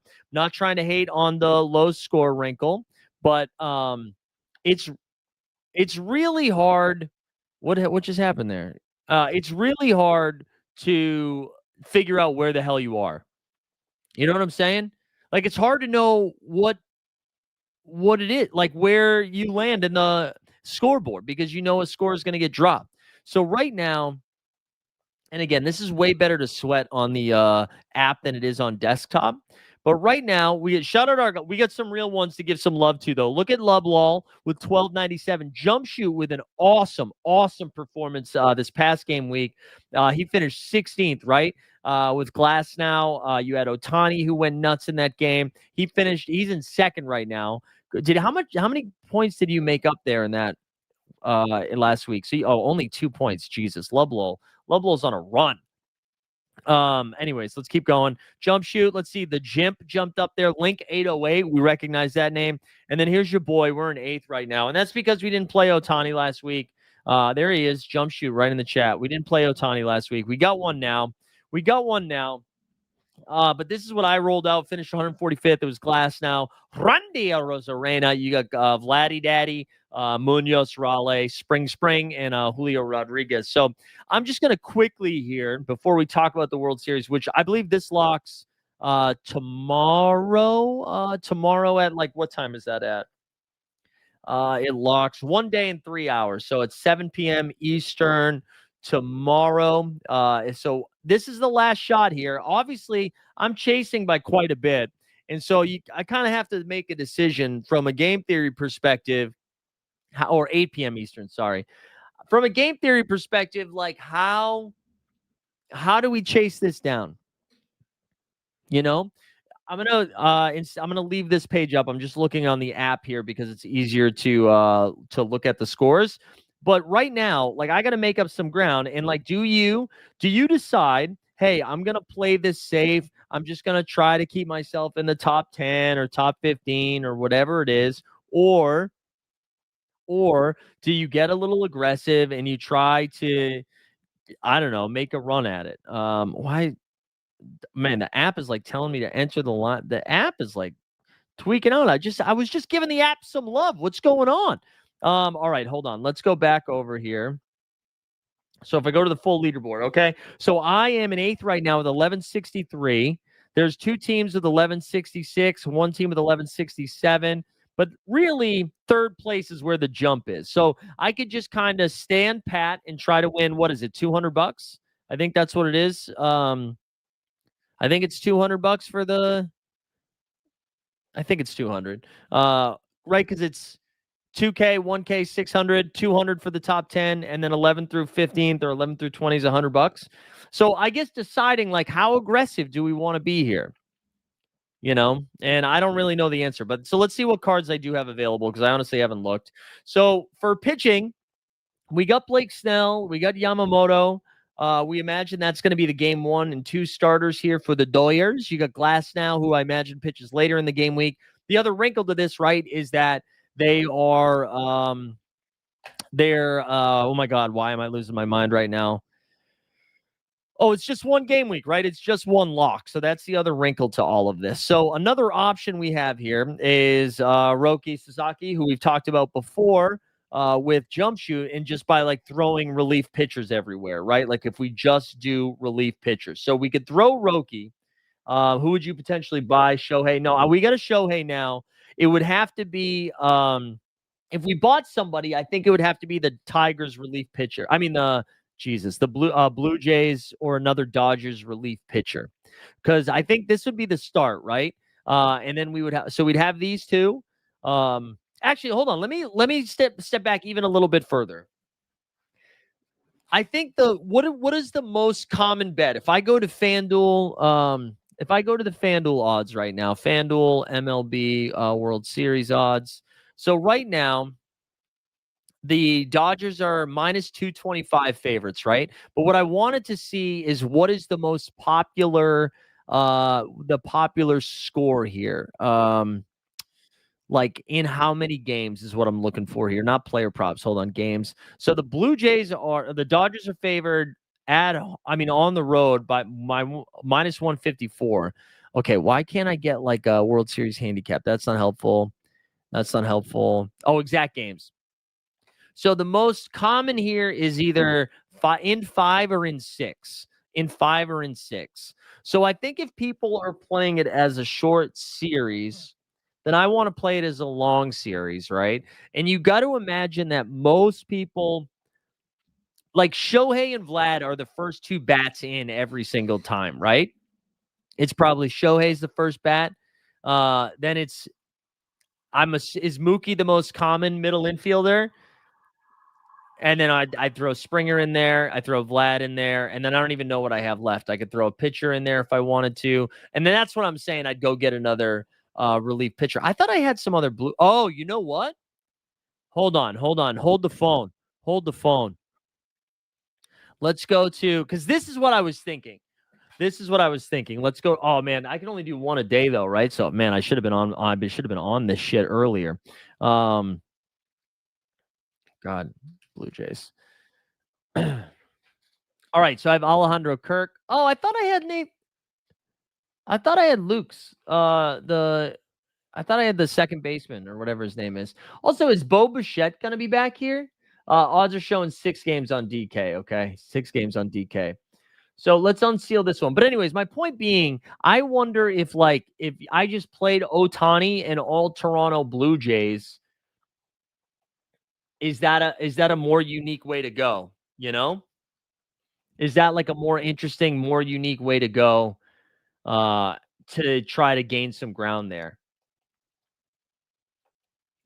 hate on the low score wrinkle, but it's it's really hard. What just happened there? It's really hard to figure out where the hell you are. You know what I'm saying? Like it's hard to know what it is, like where you land in the scoreboard because you know a score is going to get dropped. So right now, and again, this is way better to sweat on the app than it is on desktop. But right now, we get shout out our we got some real ones to give some love to though. Look at Lublall with 1297 jump shoot with an awesome performance this past game week. He finished 16th, right? With Glass now. You had Otani who went nuts in that game. He's in second right now. How many points did you make up there in that last week? See, only 2 points. Jesus, Lublall's on a run. Anyways, let's keep going. Jump shoot. Let's see. The Jimp jumped up there. Link 808. We recognize that name. And then here's your boy. We're in 8th right now. And that's because we didn't play Otani last week. There he is. Jump shoot right in the chat. We didn't play Otani last week. We got one now. But this is what I rolled out. Finished 145th. It was Glass now. Randy Rosarena. You got Vladdy Daddy, Munoz, Raleigh, Spring, and Julio Rodriguez. So I'm just going to quickly here, before we talk about the World Series, which I believe this locks tomorrow. Tomorrow at like, what time is that at? It locks 1 day and 3 hours. So it's 7 p.m. Eastern tomorrow. So this is the last shot here. Obviously, I'm chasing by quite a bit. And so I kind of have to make a decision from a game theory perspective, or 8 p.m. Eastern, sorry. From a game theory perspective, like how do we chase this down? You know? I'm gonna leave this page up. I'm just looking on the app here because it's easier to look at the scores. But right now, like I gotta make up some ground. And like, do you decide, hey, I'm gonna play this safe. I'm just gonna try to keep myself in the top 10 or top 15 or whatever it is, or do you get a little aggressive and you try to, I don't know, make a run at it? Why Man, the app is like telling me to enter the line. The app is like tweaking out. I was just giving the app some love. What's going on? All right, hold on. Let's go back over here. So if I go to the full leaderboard, okay. So I am in 8th right now with 1163. There's 2 teams with 1166, 1 team with 1167. But really, 3rd place is where the jump is. So I could just kind of stand pat and try to win. What is it? $200? I think that's what it is. I think it's $200 for the. I think it's 200. Right, because it's 2K, 1K, 600, 200 for the top 10, and then 11 through 15th or 11 through 20 is $100. So I guess deciding like how aggressive do we want to be here? And I don't really know the answer. But so let's see what cards I do have available because I honestly haven't looked. So for pitching, we got Blake Snell, we got Yamamoto. We imagine that's going to be the game 1 and 2 starters here for the Doyers. You got Glass now, who I imagine pitches later in the game week. The other wrinkle to this, right, is that they are oh my God, why am I losing my mind right now? Oh, it's just one game week, right? It's just one lock. So that's the other wrinkle to all of this. So another option we have here is Roki Sasaki, who we've talked about before. With jump shoot and just by like throwing relief pitchers everywhere, right? Like if we just do relief pitchers. So we could throw Roki. Who would you potentially buy? Shohei? No, we got a Shohei now. It would have to be if we bought somebody, I think it would have to be the Tigers relief pitcher. I mean the Blue Jays or another Dodgers relief pitcher. Because I think this would be the start, right? And then we'd have these two. Actually, hold on. Let me step back even a little bit further. I think what is the most common bet? If I go to FanDuel, if I go to the FanDuel odds right now, FanDuel MLB World Series odds. So right now, The Dodgers are minus 225 favorites, right? But what I wanted to see is what is the popular score here. Like in how many games is what I'm looking for here, not player props. Hold on, games. So the Dodgers are favored on the road by minus 154. Okay, why can't I get like a World Series handicap? That's not helpful. That's not helpful. Oh, exact games. So the most common here is either in five or in six. In five or in six. So I think if people are playing it as a short series, then I want to play it as a long series, right? And you got to imagine that most people, like Shohei and Vlad, are the first two bats in every single time, right? It's probably Shohei's the first bat. Then is Mookie the most common middle infielder? And then I'd throw Springer in there. I throw Vlad in there. And then I don't even know what I have left. I could throw a pitcher in there if I wanted to. And then that's what I'm saying. I'd go get another relief pitcher. I thought I had some other blue. Oh, you know what? Hold on. Hold on. Hold the phone. Hold the phone. Let's go to, because this is what I was thinking. This is what I was thinking. Let's go. Oh man, I can only do one a day though, right? So man, I should have been on. I should have been on this shit earlier. God, Blue Jays. All right, so I have Alejandro Kirk. Oh, I thought I had Nate. I thought I had Luke's. I thought I had the second baseman or whatever his name is. Also, is Bo Bichette gonna be back here? Odds are showing 6 games on DK. Okay, 6 games on DK. So let's unseal this one. But anyways, my point being, I wonder if I just played Otani and all Toronto Blue Jays, is that a more unique way to go? You know, is that like a more interesting, more unique way to go? To try to gain some ground there.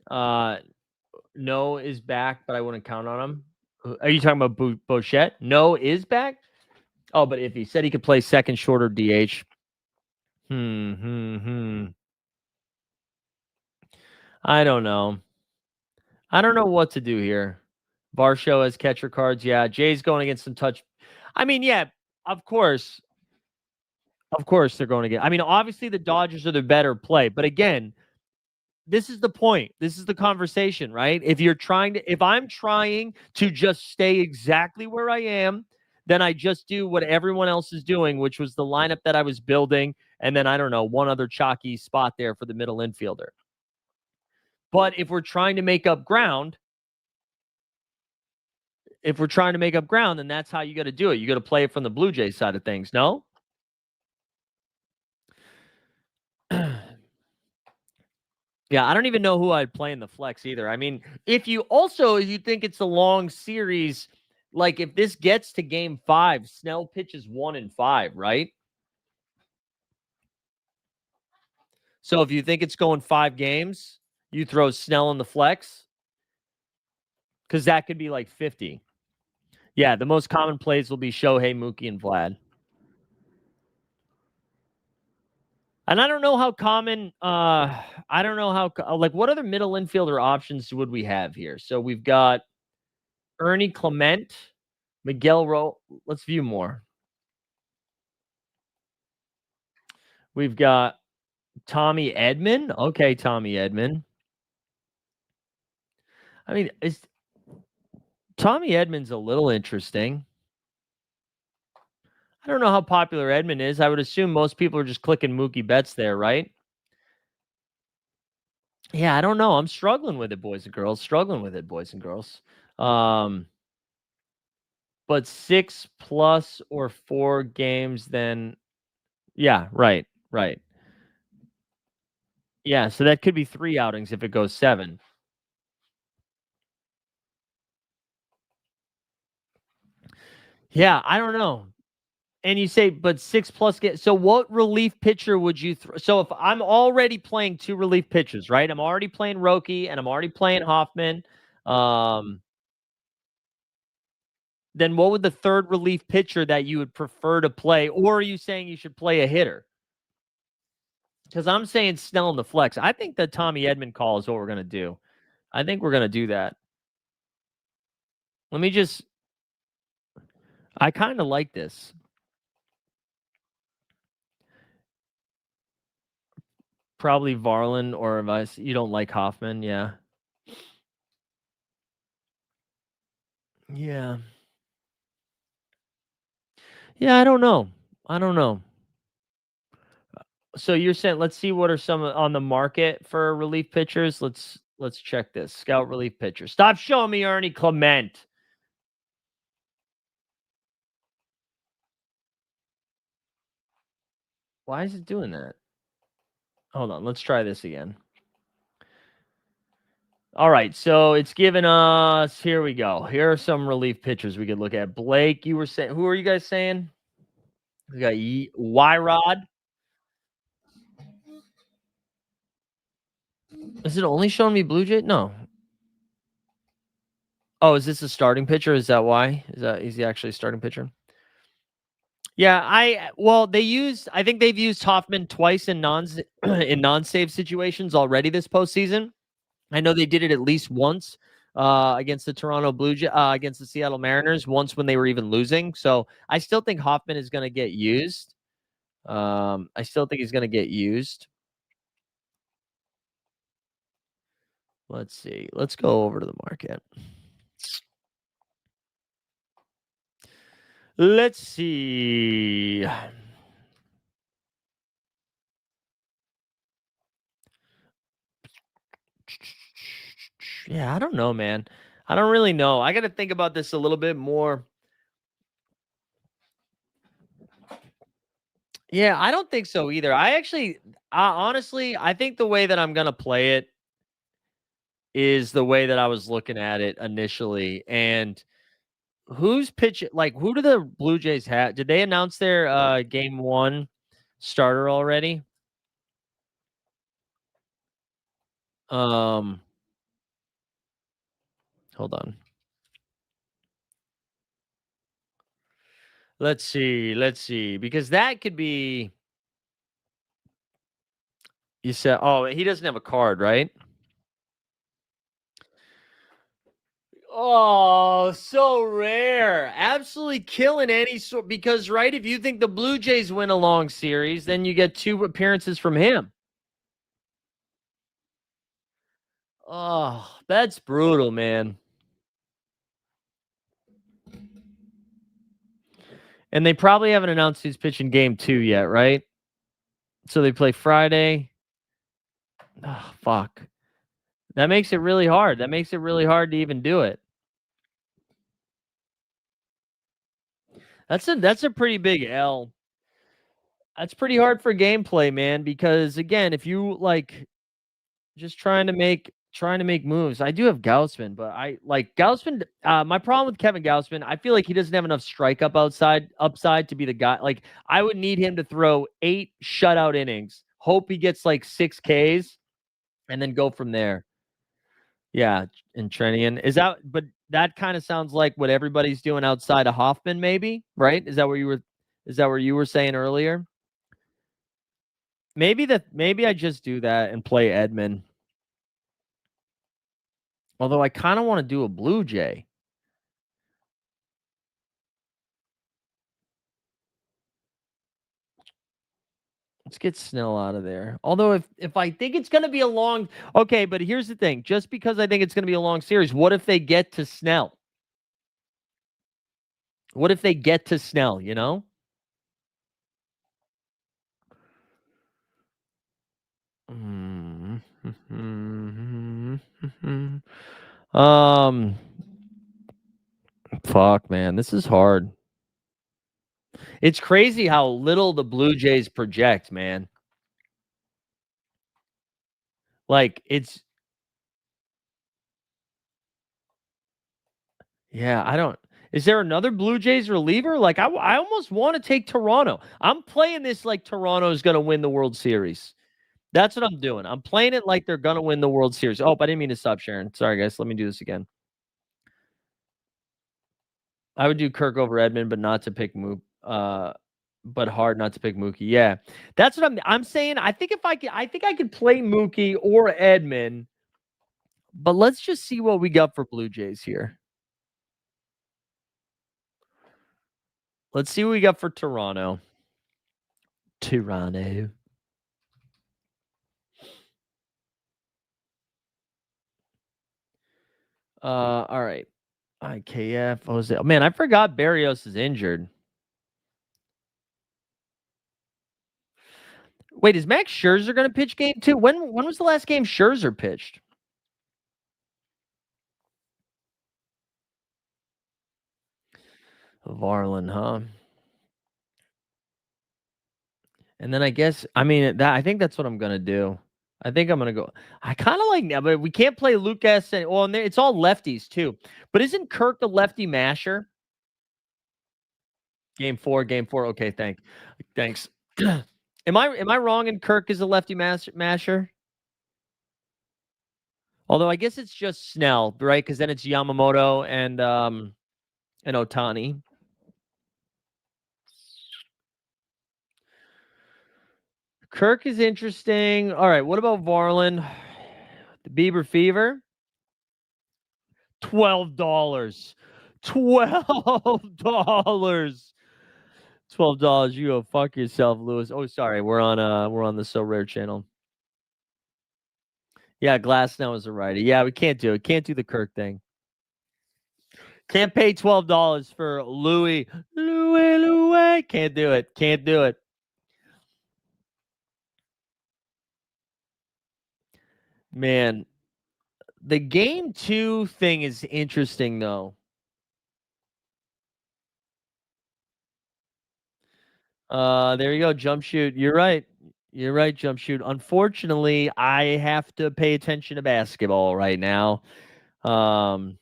Uh, no is back, but I wouldn't count on him. Are you talking about Bochette? No is back. Oh, but if he said he could play second, shorter DH. I don't know. I don't know what to do here. Varsho has catcher cards. Yeah, Jay's going against some touch. I mean, yeah, of course. Of course they're going to get. I mean, obviously the Dodgers are the better play, but again, this is the point. This is the conversation, right? If I'm trying to just stay exactly where I am, then I just do what everyone else is doing, which was the lineup that I was building. And then I don't know, one other chalky spot there for the middle infielder. But if we're trying to make up ground, then that's how you got to do it. You got to play it from the Blue Jays side of things. No? Yeah, I don't even know who I'd play in the flex either. I mean, if you think it's a long series, like if this gets to game 5, Snell pitches 1 and 5, right? So if you think it's going 5 games, you throw Snell in the flex because that could be like 50. Yeah, the most common plays will be Shohei, Mookie, and Vlad. And I don't know how common. I don't know how. Like, what other middle infielder options would we have here? So we've got Ernie Clement, Miguel Rowe. Let's view more. We've got Tommy Edman. Okay, Tommy Edman. I mean, Tommy Edman's a little interesting. I don't know how popular Edman is. I would assume most people are just clicking Mookie Betts there, right? Yeah, I don't know. I'm struggling with it, boys and girls. But 6 plus or 4 games, then yeah, right. Yeah, so that could be 3 outings if it goes 7. Yeah, I don't know. And you say, but 6 plus get. So what relief pitcher would you throw? So if I'm already playing 2 relief pitchers, right? I'm already playing Roki and I'm already playing Hoffman. Then what would the third relief pitcher that you would prefer to play? Or are you saying you should play a hitter? Because I'm saying Snell in the flex. I think the Tommy Edman call is what we're going to do. I think we're going to do that. Let me just I kinda like this. Probably Varlin or Vice. You don't like Hoffman, yeah. Yeah. Yeah, I don't know. I don't know. So you're saying let's see what are some on the market for relief pitchers. Let's check this. Scout relief pitcher. Stop showing me Ernie Clement. Why is it doing that? Hold on, let's try this again. All right, so it's given us here we go. Here are some relief pitchers we could look at. Blake, you were saying who are you guys saying? We got Y Rod. Is it only showing me Blue Jay? No. Oh, is this a starting pitcher? Is that why? Is he actually a starting pitcher? Yeah, they use I think they've used Hoffman twice in in non-save situations already this postseason. I know they did it at least once against the against the Seattle Mariners, once when they were even losing. So I still think Hoffman is going to get used. I still think he's going to get used. Let's see. Let's go over to the market. Let's see. Yeah, I don't know, man. I don't really know. I got to think about this a little bit more. Yeah, I don't think so either. I actually, honestly, I think the way that I'm gonna play it is the way that I was looking at it initially. And who's pitching? Like, who do the Blue Jays have? Did they announce their game one starter already? Um, hold on. Let's see. Let's see. Because that could be. You said, oh, he doesn't have a card, right? Oh, so rare. Absolutely killing any sort because right, if you think the Blue Jays win a long series, then you get 2 appearances from him. Oh, that's brutal, man. And they probably haven't announced who's pitching game 2 yet, right? So they play Friday. Oh, fuck. That makes it really hard. That makes it really hard to even do it. That's a pretty big L. That's pretty hard for gameplay, man, because again, if you like just trying to make moves. I do have Gaussman, but I like Gaussman. My problem with Kevin Gaussman, I feel like he doesn't have enough strike up upside to be the guy. Like I would need him to throw 8 shutout innings, hope he gets like 6 Ks, and then go from there. Yeah, and Trenian is that, but that kind of sounds like what everybody's doing outside of Hoffman, maybe, right? Is that what you were? Is that what you were saying earlier? Maybe I just do that and play Edmund. Although I kind of want to do a Blue Jay. Let's get Snell out of there. Although if I think it's going to be a long okay, but here's the thing. Just because I think it's going to be a long series, what if they get to Snell? What if they get to Snell, you know? um fuck man, this is hard. It's crazy how little the Blue Jays project, man. Like it's yeah, I don't. Is there another Blue Jays reliever? Like I almost want to take Toronto. I'm playing this like Toronto's going to win the World Series. That's what I'm doing. I'm playing it like they're going to win the World Series. Oh, I didn't mean to stop sharing. Sorry guys, let me do this again. I would do Kirk over Edmund, but not to pick Mook. But hard not to pick Mookie. Yeah, that's what I'm saying. I think I think I could play Mookie or Edmund. But let's just see what we got for Blue Jays here. Let's see what we got for Toronto. Toronto. All right. IKF. Jose. Oh, man, I forgot Barrios is injured. Wait, is Max Scherzer going to pitch game two? When was the last game Scherzer pitched? Varlin, huh? And then I guess I think that's what I'm gonna do. I think I'm gonna go. I kind of like now, but we can't play Lucas and well, and it's all lefties too. But isn't Kirk a lefty masher? Game four. Okay, thanks. Am I wrong? And Kirk is a lefty masher? Although I guess it's just Snell, right? Because then it's Yamamoto and Otani. Kirk is interesting. All right, what about Varlin? The Bieber Fever. $12. $12. $12. You go fuck yourself, Lewis. Oh, sorry. We're on the So Rare channel. Yeah, Glass now is a righty. Yeah, we can't do it. Can't do the Kirk thing. Can't pay $12 for Louis. Can't do it. Can't do it. Man, the game two thing is interesting though. There you go, jump shoot. You're right. You're right, jump shoot. Unfortunately, I have to pay attention to basketball right now. Um,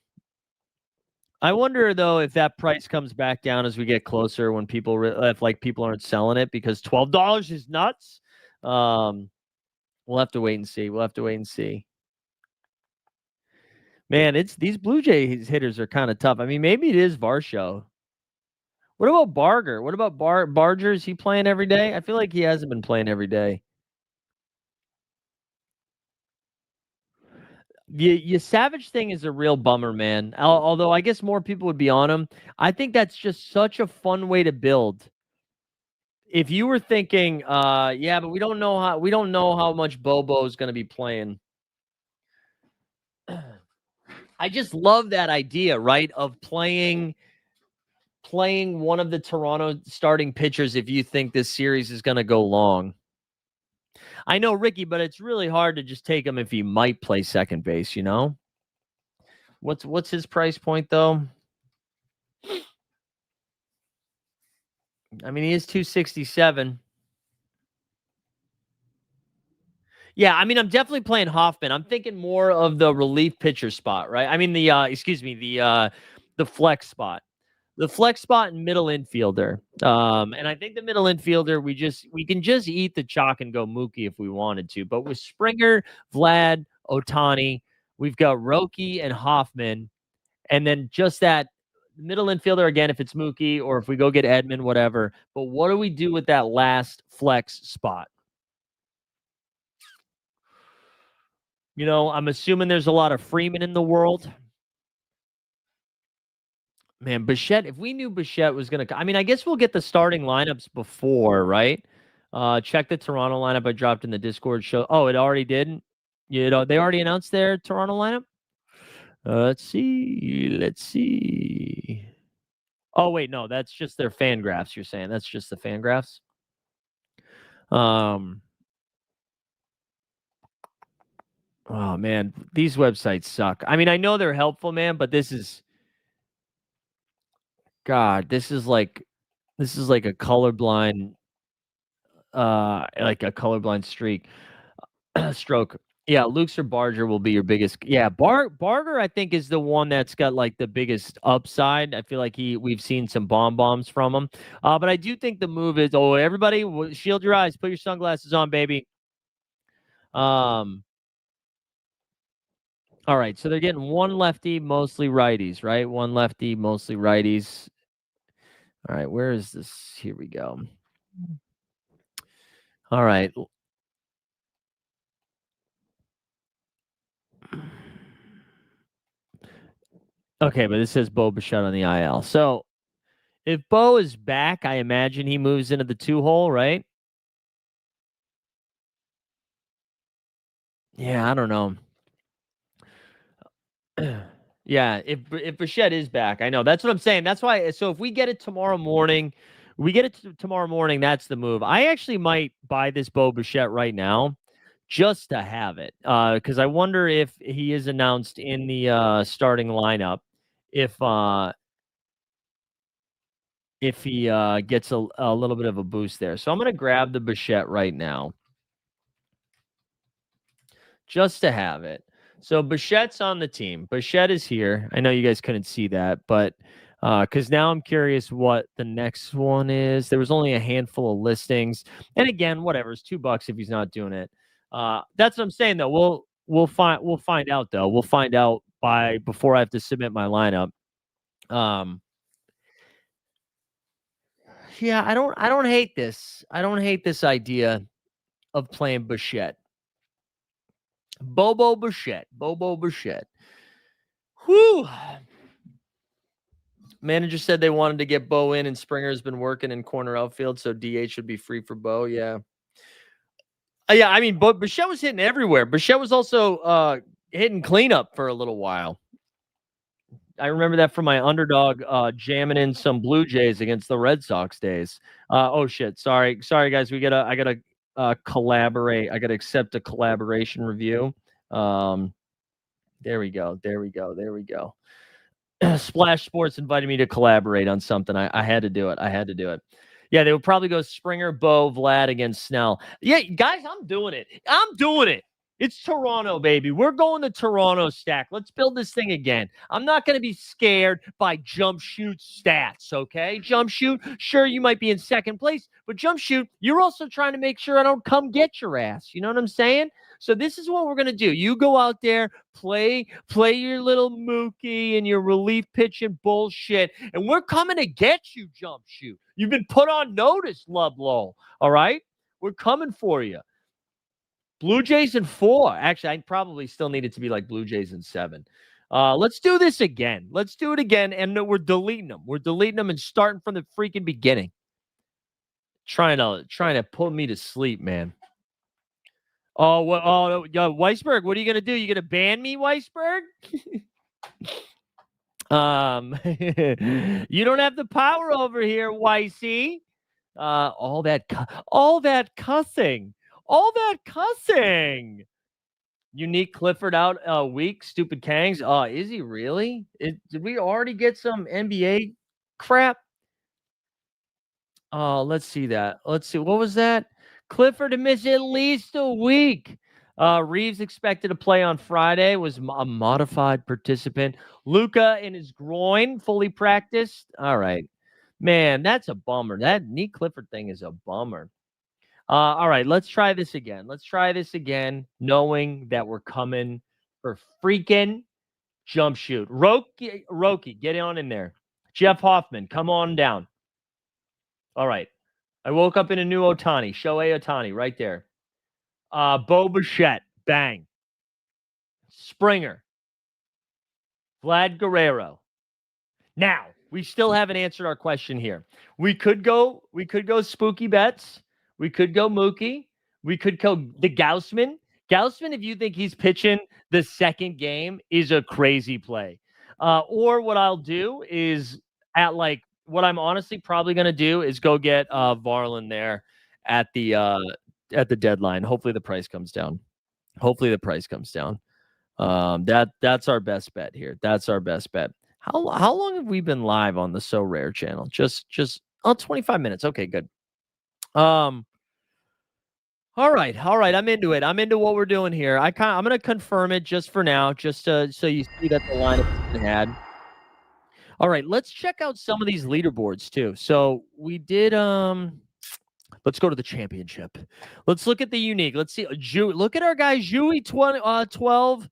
I wonder though if that price comes back down as we get closer when if like people aren't selling it because $12 is nuts. Um, we'll have to wait and see. We'll have to wait and see. Man, it's these Blue Jays hitters are kind of tough. I mean, maybe it is Varsho. What about Barger? What about Barger? Is he playing every day? I feel like he hasn't been playing every day. The Savage thing is a real bummer, man. Although I guess more people would be on him. I think that's just such a fun way to build. If you were thinking, yeah, but we don't know how much Bobo is going to be playing. I just love that idea, right? Of playing one of the Toronto starting pitchers if you think this series is going to go long. I know, Ricky, but it's really hard to just take him if he might play second base, you know? What's his price point though? I mean, he is 267. Yeah, I mean, I'm definitely playing Hoffman. I'm thinking more of the relief pitcher spot, right? I mean, excuse me, the flex spot. The flex spot and middle infielder. And I think the middle infielder, we can just eat the chalk and go Mookie if we wanted to. But with Springer, Vlad, Otani, we've got Roki and Hoffman, and then just that middle infielder again if it's Mookie or if we go get Edmund, whatever. But what do we do with that last flex spot? I'm assuming there's a lot of Freeman in the world. Man, Bichette, if we knew Bichette was going to, I mean, I guess we'll get the starting lineups before, right? Check the Toronto lineup I dropped in the Discord show. Oh, it already did? They already announced their Toronto lineup? Let's see. Let's see. Oh, wait, no, that's just their fan graphs, you're saying. That's just the fan graphs? Um, oh, man, these websites suck. I mean, I know they're helpful, man, but God, this is like a colorblind streak stroke. Yeah, Luke's or Barger will be your biggest. Yeah, Barger I think is the one that's got like the biggest upside. I feel like we've seen some bombs from him. But I do think the move is everybody shield your eyes, put your sunglasses on, baby. Um all right, so they're getting one lefty, mostly righties, right? One lefty, mostly righties. All right, where is this? Here we go. All right. Okay, but this says Bo Bichette on the IL. So If Bo is back, I imagine he moves into the 2 hole, right? Yeah, I don't know. Yeah, if Bichette is back, I know. That's what I'm saying. That's why. So if we get it tomorrow morning, tomorrow morning. That's the move. I actually might buy this Bo Bichette right now, just to have it, because I wonder if he is announced in the starting lineup, if uh, if he gets a little bit of a boost there. So I'm gonna grab the Bichette right now, just to have it. So Bichette's on the team. Bichette is here. I know you guys couldn't see that, but because now I'm curious what the next one is. There was only a handful of listings, and again, whatever. It's $2 if he's not doing it. That's what I'm saying though. We'll find out though. We'll find out by before I have to submit my lineup. Um, yeah, I don't hate this. I don't hate this idea of playing Bichette. Bobo Bichette. Bobo Bichette. Whew. Manager said they wanted to get Bo in, and Springer's been working in corner outfield, so DH should be free for Bo. Yeah. Yeah, I mean, Bichette was hitting everywhere. Bichette was also hitting cleanup for a little while. I remember that from my underdog jamming in some Blue Jays against the Red Sox days. Oh shit. Sorry guys. I gotta collaborate. I gotta accept a collaboration review. There we go. There we go. There we go. Splash Sports invited me to collaborate on something. I had to do it. I had to do it. Yeah, they would probably go Springer, Bo, Vlad against Snell. Yeah, guys, I'm doing it. I'm doing it. It's Toronto, baby. We're going to Toronto stack. Let's build this thing again. I'm not going to be scared by jump shoot stats, okay? Jump shoot, sure, you might be in second place, but jump shoot, you're also trying to make sure I don't come get your ass. You know what I'm saying? So this is what we're gonna do. You go out there, play your little Mookie and your relief pitching bullshit, and we're coming to get you, jump shoot. You've been put on notice, Love. All right, we're coming for you. Blue Jays in 4. Actually, I probably still need it to be like Blue Jays in 7. Let's do this again. Let's do it again, and we're deleting them. We're deleting them and starting from the freaking beginning. Trying to put me to sleep, man. Oh, well, oh, Weisberg, what are you gonna do? You gonna ban me, Weisberg? You don't have the power over here, Weissy. All that cussing, all that cussing. Unique Clifford out a week. Stupid Kangs. Is he really? Did we already get some NBA crap? Oh, let's see that. Let's see. What was that? Clifford to miss at least a week. Reeves expected to play on Friday, was a modified participant. Luca in his groin, fully practiced. All right. Man, that's a bummer. That knee Clifford thing is a bummer. All right, let's try this again. Let's try this again, knowing that we're coming for freaking jump shoot. Roki, get on in there. Jeff Hoffman, come on down. All right. I woke up in a new Otani, Shohei Otani, right there. Bo Bichette, bang. Springer, Vlad Guerrero. Now, we still haven't answered our question here. We could go spooky bets. We could go Mookie. We could go the Gaussman. Gaussman, if you think he's pitching the second game, is a crazy play. Or what I'll do is what I'm honestly probably going to do is go get Varlin there at the deadline. Hopefully the price comes down. That's our best bet here. That's our best bet. How long have we been live on the So Rare channel? Just 25 minutes. Okay, good. All right. I'm into it. I'm into what we're doing here. I'm gonna confirm it just for now, just so you see that the lineup has been had. All right, let's check out some of these leaderboards too. So we did let's go to the championship. Let's look at the unique. Let's see. Look at our guy Jui 12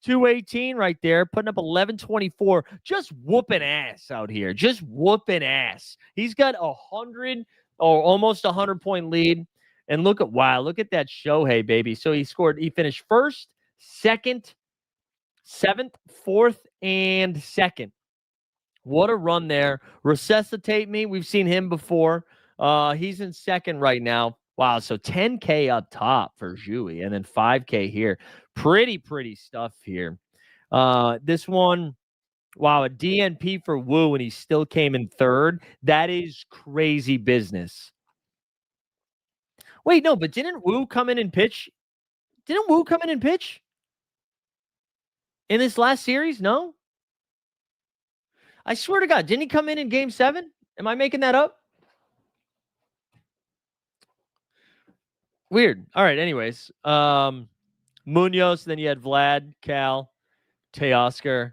218 right there, putting up 1124. Just whooping ass out here. Just whooping ass. He's got 100 or almost 100-point lead. And look at that Shohei, baby. So he finished first, second, seventh, fourth, and second. What a run there. Resuscitate Me. We've seen him before. He's in second right now. Wow. So 10K up top for Jui and then 5K here. Pretty stuff here. This one, wow, a DNP for Wu and he still came in third. That is crazy business. Wait, no, but didn't Wu come in and pitch? Didn't Wu come in and pitch in this last series? No? I swear to God, didn't he come in game 7? Am I making that up? Weird. All right, anyways. Munoz, then you had Vlad, Cal, Teoscar.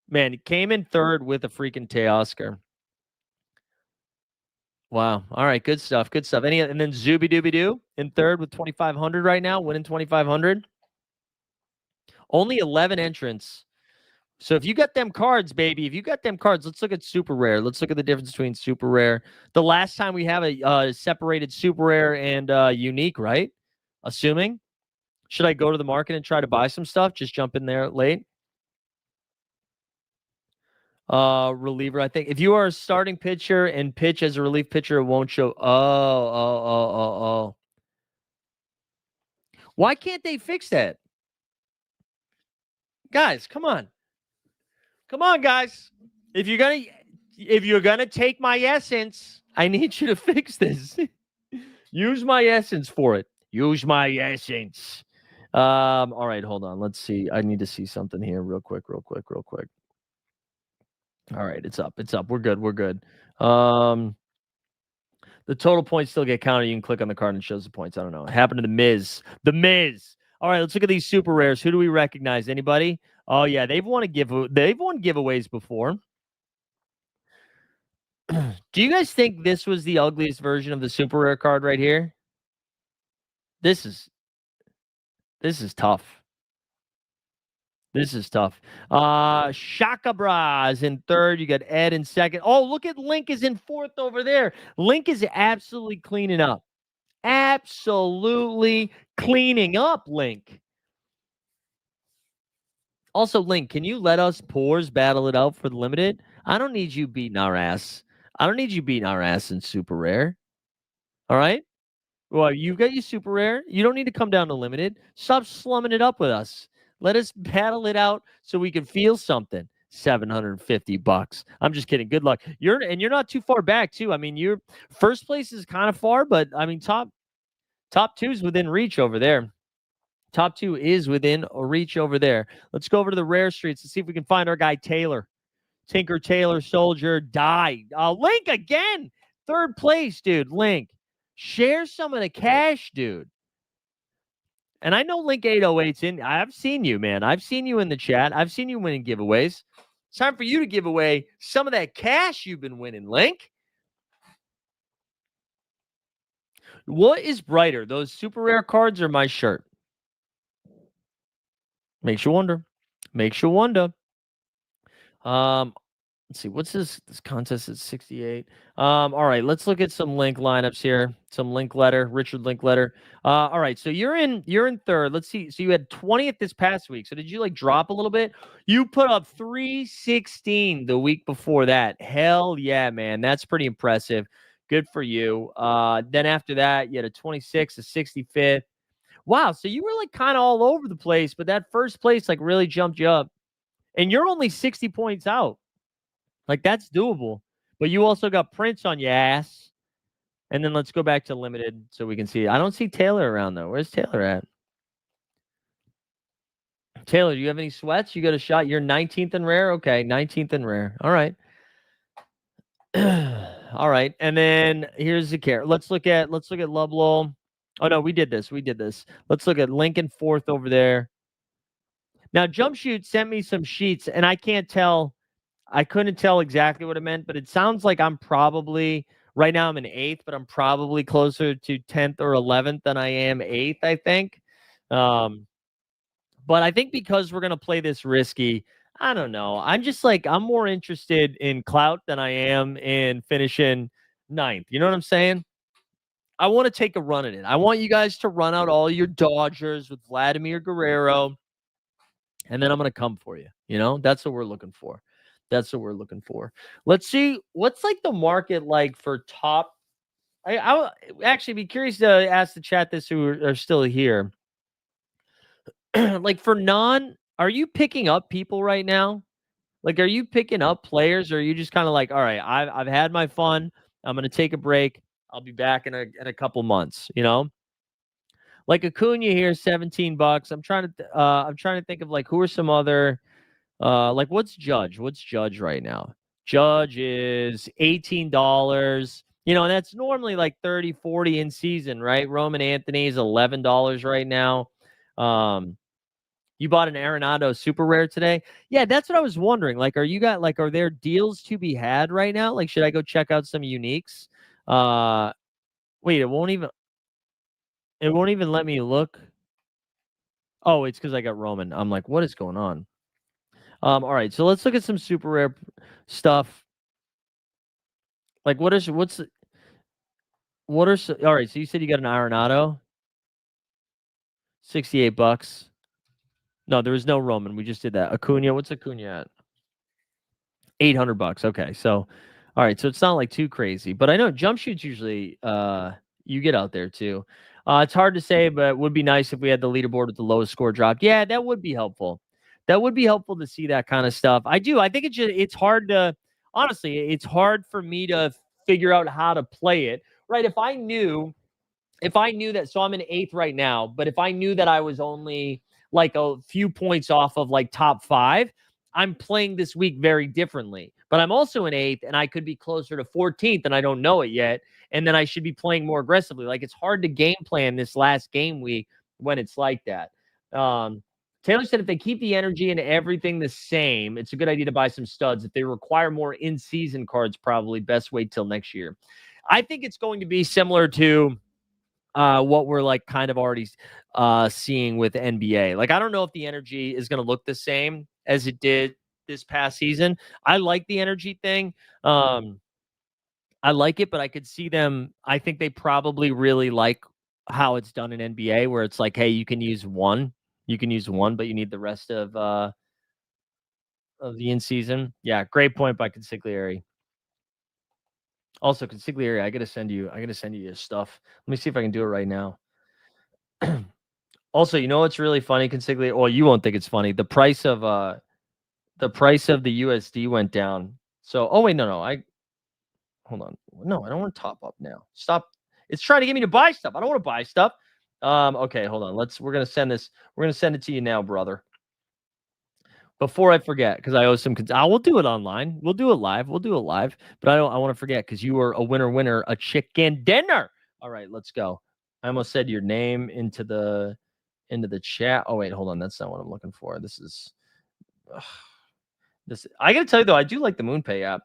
Man, he came in third with a freaking Teoscar. Wow. All right, good stuff. Good stuff. And then Zuby Dooby Doo in third with 2,500 right now, winning 2,500. Only 11 entrants. So if you got them cards, baby, if you got them cards, let's look at super rare. Let's look at the difference between super rare. The last time we have a separated super rare and unique, right? Assuming. Should I go to the market and try to buy some stuff? Just jump in there late. Reliever, I think. If you are a starting pitcher and pitch as a relief pitcher, it won't show. Oh. Why can't they fix that? Guys, come on. Come on, guys. If you're gonna take my essence, I need you to fix this. Use my essence for it. Use my essence. All right, hold on. Let's see. I need to see something here real quick. All right, it's up. We're good. The total points still get counted. You can click on the card and it shows the points. I don't know. It happened to the Miz. The Miz. All right, let's look at these super rares. Who do we recognize? Anybody? Oh yeah, they've won giveaways before. Do you guys think this was the ugliest version of the super rare card right here? This is tough. This is tough. Shaka Bras in third. You got Ed in second. Oh, look at Link is in fourth over there. Link is absolutely cleaning up. Absolutely cleaning up, Link. Also, Link, can you let us pores battle it out for the limited? I don't need you beating our ass. I don't need you beating our ass in super rare. All right? Well, you got your super rare. You don't need to come down to limited. Stop slumming it up with us. Let us battle it out so we can feel something. $750. I'm just kidding. Good luck. You're not too far back, too. I mean, your first place is kind of far, but I mean, top two is within reach over there. Top two is within reach over there. Let's go over to the rare streets and see if we can find our guy Taylor. Tinker Taylor Soldier died. Link again. Third place, dude. Link. Share some of the cash, dude. And I know Link 808's in. I've seen you, man. I've seen you in the chat. I've seen you winning giveaways. It's time for you to give away some of that cash you've been winning, Link. What is brighter, those super rare cards or my shirt? Makes you wonder. Let's see. What's this contest is 68. All right, let's look at some Link lineups here. Some Richard Linkletter. All right, so you're in third. Let's see. So you had 20th this past week. So did you like drop a little bit? You put up 316 the week before that. Hell yeah, man. That's pretty impressive. Good for you. Then after that, you had a 26, a 65th. Wow, so you were like kind of all over the place, but that first place like really jumped you up. And you're only 60 points out. Like, that's doable. But you also got Prince on your ass. And then let's go back to limited so we can see. I don't see Taylor around, though. Where's Taylor at? Taylor, do you have any sweats? You got a shot? You're 19th in rare? Okay, 19th in rare. All right. All right. And then here's the care. Let's look at Lovelol. Oh, no, we did this. Let's look at Lincoln fourth over there. Now, Jump Shoot sent me some sheets, and I can't tell. I couldn't tell exactly what it meant, but it sounds like I'm probably right now I'm in 8th, but I'm probably closer to 10th or 11th than I am 8th, I think. But I think because we're gonna play this risky, I don't know. I'm just like I'm more interested in clout than I am in finishing 9th. You know what I'm saying? I want to take a run at it. I want you guys to run out all your Dodgers with Vladimir Guerrero, and then I'm gonna come for you. You know, that's what we're looking for. That's what we're looking for. Let's see what's like the market like for top. I'll actually be curious to ask the chat this who are still here. Like for are you picking up people right now? Like, are you picking up players, or are you just kind of like, all right, I've had my fun. I'm gonna take a break. I'll be back in a couple months. Like Acuna here, $17. I'm trying to think of like who are some other like what's Judge? What's Judge right now? Judge is $18. And that's normally like 30, 40 in season, right? Roman Anthony is $11 right now. You bought an Arenado super rare today? Yeah, that's what I was wondering. Like, are there deals to be had right now? Like, should I go check out some uniques? Uh Wait, it won't even let me look. Oh, it's because I got Roman. I'm like, what is going on? All right, so let's look at some super rare stuff. Like, all right, so you said you got an Arenado, $68. No, there was no Roman. We just did that. Acuna, what's Acuna at? $800. Okay, so all right, so it's not like too crazy, but I know jump shoots usually you get out there too. It's hard to say, but it would be nice if we had the leaderboard with the lowest score dropped. Yeah, that would be helpful. That would be helpful to see that kind of stuff. I do. I think it's hard to honestly, it's hard for me to figure out how to play it. Right? If I knew that, so I'm in eighth right now, but if I knew that I was only like a few points off of like top five, I'm playing this week very differently. But I'm also in eighth and I could be closer to 14th and I don't know it yet. And then I should be playing more aggressively. Like it's hard to game plan this last game week when it's like that. Um, Taylor said if they keep the energy and everything the same, it's a good idea to buy some studs. If they require more in season cards, probably best wait till next year. I think it's going to be similar to what we're like kind of already seeing with NBA. Like, I don't know if the energy is going to look the same as it did this past season. I like the energy thing. Um, I like it, but I could see them. I think they probably really like how it's done in NBA, where it's like, hey, you can use one, but you need the rest of the in season. Yeah, great point by Consigliere. Also, Consigliere, I gotta send you your stuff. Let me see if I can do it right now. Also, you know what's really funny, Consigliere? Well, you won't think it's funny. The price of the USD went down. So, oh wait, no, I hold on. No, I don't want to top up now. Stop. It's trying to get me to buy stuff. I don't want to buy stuff. Okay, hold on. We're gonna send this. We're gonna send it to you now, brother. Before I forget, because I owe some. I will do it online. We'll do it live. We'll do it live. But I don't. I want to forget because you were a winner, a chicken dinner. All right, let's go. I almost said your name into the chat. Oh wait, hold on. That's not what I'm looking for. This is ugh, this. I gotta tell you though, I do like the MoonPay app.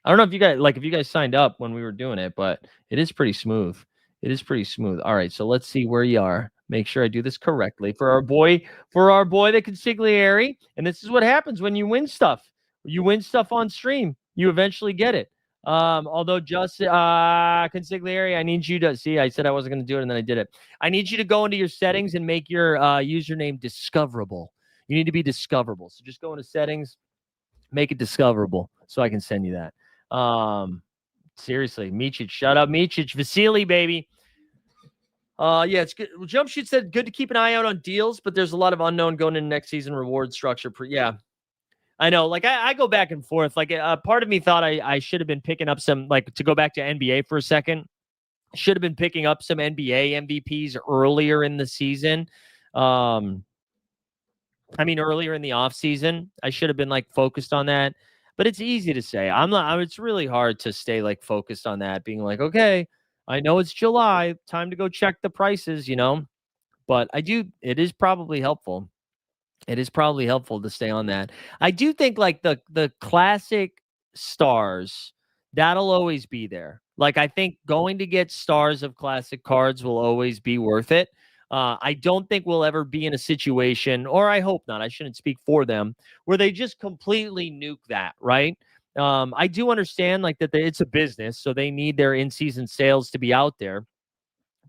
I don't know if you guys signed up when we were doing it, but it is pretty smooth. It is pretty smooth. All right, so let's see where you are. Make sure I do this correctly for our boy the consigliere. And this is what happens when you win stuff. You win stuff on stream. You eventually get it. Although just consigliere, I need you to see. I said I wasn't going to do it, and then I did it. I need you to go into your settings and make your username discoverable. You need to be discoverable. So just go into settings, make it discoverable, so I can send you that. Seriously, Michic, shout out Michic, Vasily, baby. Yeah, it's good. Jump Shoot said good to keep an eye out on deals, but there's a lot of unknown going into next season reward structure. Yeah, I know. Like I go back and forth. Like part of me thought I should have been picking up some, like, to go back to NBA for a second. Should have been picking up some NBA MVPs earlier in the season. I mean, earlier in the off season, I should have been like focused on that. But it's easy to say. I'm not. It's really hard to stay like focused on that. Being like, okay, I know it's July, time to go check the prices. But I do. It is probably helpful. It is probably helpful to stay on that. I do think like the classic stars, that'll always be there. Like I think going to get stars of classic cards will always be worth it. I don't think we'll ever be in a situation, or I hope not. I shouldn't speak for them, where they just completely nuke that, right? I do understand like that it's a business, so they need their in-season sales to be out there.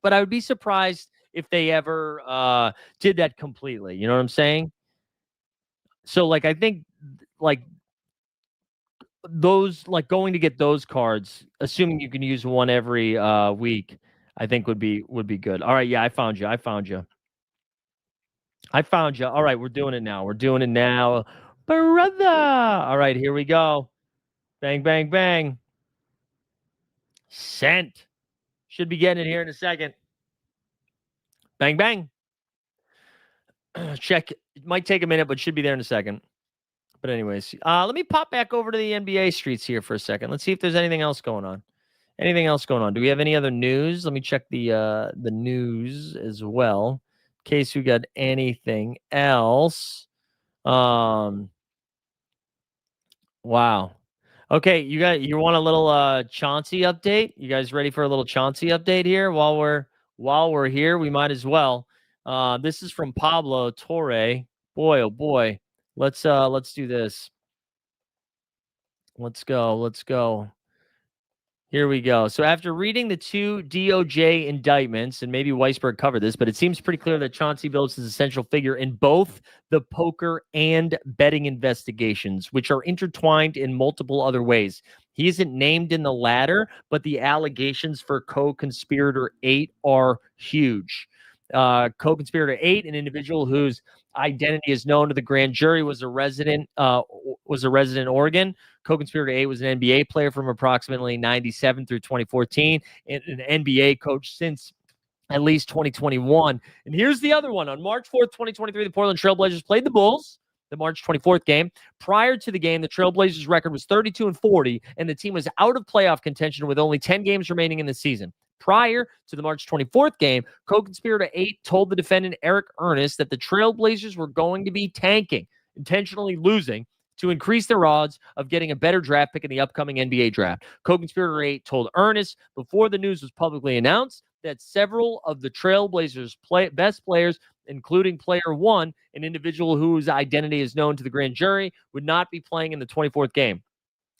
But I would be surprised if they ever did that completely. You know what I'm saying? So like I think like those like going to get those cards, assuming you can use one every week, I think would be good. All right, yeah, I found you. I found you. I found you. All right, we're doing it now. We're doing it now, brother. All right, here we go. Bang, bang, bang. Sent. Should be getting it here in a second. Bang, bang. Check. It might take a minute, but should be there in a second. But anyways, let me pop back over to the NBA streets here for a second. Let's see if there's anything else going on. Anything else going on? Do we have any other news? Let me check the news as well, in case we got anything else. Wow. Okay, you want a little Chauncey update? You guys ready for a little Chauncey update here while we're here? We might as well. This is from Pablo Torre. Boy, oh boy. Let's do this. Let's go. Let's go. Here we go. So after reading the two DOJ indictments, and maybe Weisberg covered this, but it seems pretty clear that Chauncey Billups is a central figure in both the poker and betting investigations, which are intertwined in multiple other ways. He isn't named in the latter, but the allegations for co-conspirator 8 are huge. Co-conspirator 8, an individual whose identity is known to the grand jury, was a resident in Oregon. Co-conspirator 8 was an NBA player from approximately 97 through 2014 and an NBA coach since at least 2021. And here's the other one. On March 4th, 2023, the Portland Trailblazers played the Bulls, the March 24th game. Prior to the game, the Trailblazers record was 32-40, and the team was out of playoff contention with only 10 games remaining in the season. Prior to the March 24th game, co-conspirator 8 told the defendant Eric Ernest that the Trailblazers were going to be tanking, intentionally losing, to increase their odds of getting a better draft pick in the upcoming NBA draft. Co-conspirator 8 told Ernest before the news was publicly announced that several of the Trailblazers' best players, including player 1, an individual whose identity is known to the grand jury, would not be playing in the 24th game.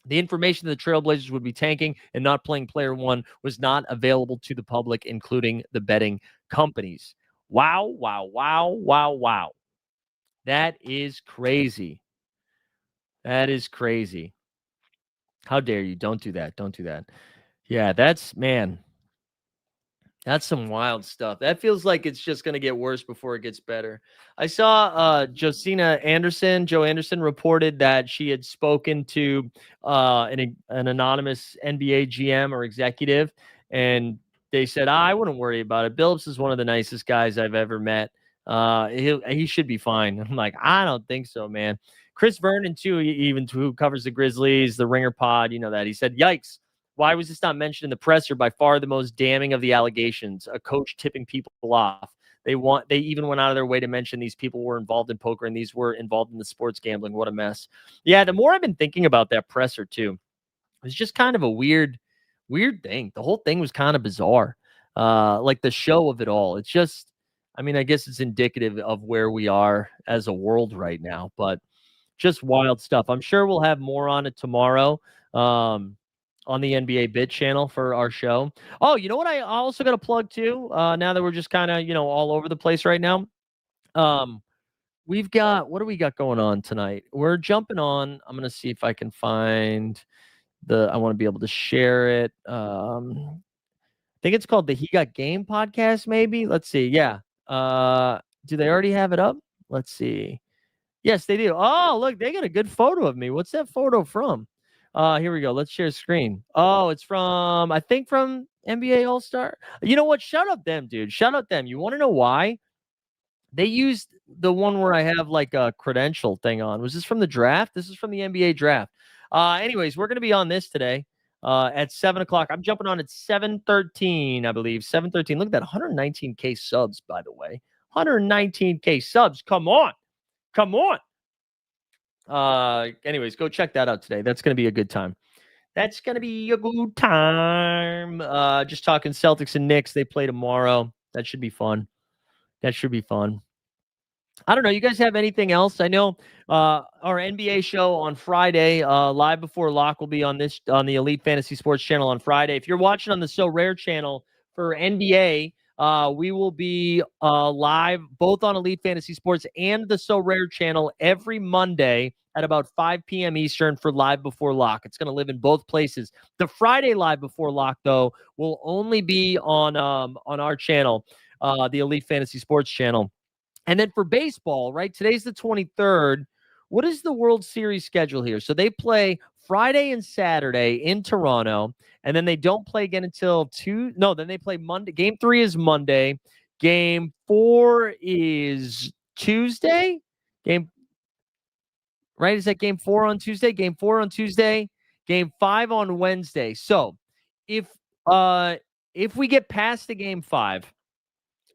The information that the Trailblazers would be tanking and not playing player 1 was not available to the public, including the betting companies. Wow, wow, wow, wow, wow. That is crazy. That is crazy. How dare you? Don't do that. Don't do that. Yeah, that's some wild stuff. That feels like it's just going to get worse before it gets better. I saw Joe Anderson reported that she had spoken to an anonymous NBA GM or executive, and they said, I wouldn't worry about it. Billups is one of the nicest guys I've ever met. He should be fine. I'm like, I don't think so, man. Chris Vernon, too, who covers the Grizzlies, the Ringer Pod, you know that. He said, yikes. Why was this not mentioned in the presser? By far the most damning of the allegations, a coach tipping people off. They even went out of their way to mention these people were involved in poker and these were involved in the sports gambling. What a mess. Yeah, the more I've been thinking about that presser too, it's just kind of a weird thing. The whole thing was kind of bizarre. Like the show of it all. It's just, I mean, I guess it's indicative of where we are as a world right now, but just wild stuff. I'm sure we'll have more on it tomorrow. On the NBA Bit channel for our show. Oh, you know what? I also got to plug too. Now that we're just kind of all over the place right now. We've got, what do we got going on tonight? We're jumping on. I'm gonna see if I can find I want to be able to share it. I think it's called the He Got Game podcast. Maybe. Let's see. Yeah. Do they already have it up? Let's see. Yes, they do. Oh, look, they got a good photo of me. What's that photo from? Here we go. Let's share screen. Oh, it's from, I think from NBA All-Star. You know what? Shout out them, dude. Shout out them. You want to know why? They used the one where I have like a credential thing on. Was this from the draft? This is from the NBA draft. Anyways, we're going to be on this today at 7 o'clock. I'm jumping on at 7:13, I believe. 7:13. Look at that. 119K subs, by the way. 119K subs. Come on. Come on. Anyways, go check that out today. That's going to be a good time. That's going to be a good time. Just talking Celtics and Knicks. They play tomorrow. That should be fun. That should be fun. I don't know. You guys have anything else? I know our NBA show on Friday, live before lock, will be on the Elite Fantasy Sports channel on Friday. If you're watching on the So Rare channel for NBA, we will be live both on Elite Fantasy Sports and the So Rare channel every Monday at about 5 p.m. Eastern for Live Before Lock. It's going to live in both places. The Friday Live Before Lock, though, will only be on our channel, the Elite Fantasy Sports channel. And then for baseball, right? Today's the 23rd. What is the World Series schedule here? So they play Friday and Saturday in Toronto, and then they don't play again until then they play Monday. Game 3 is Monday. Game 4 is Tuesday. Is that game 4 on Tuesday? Game 4 on Tuesday. Game 5 on Wednesday. So if we get past the game 5,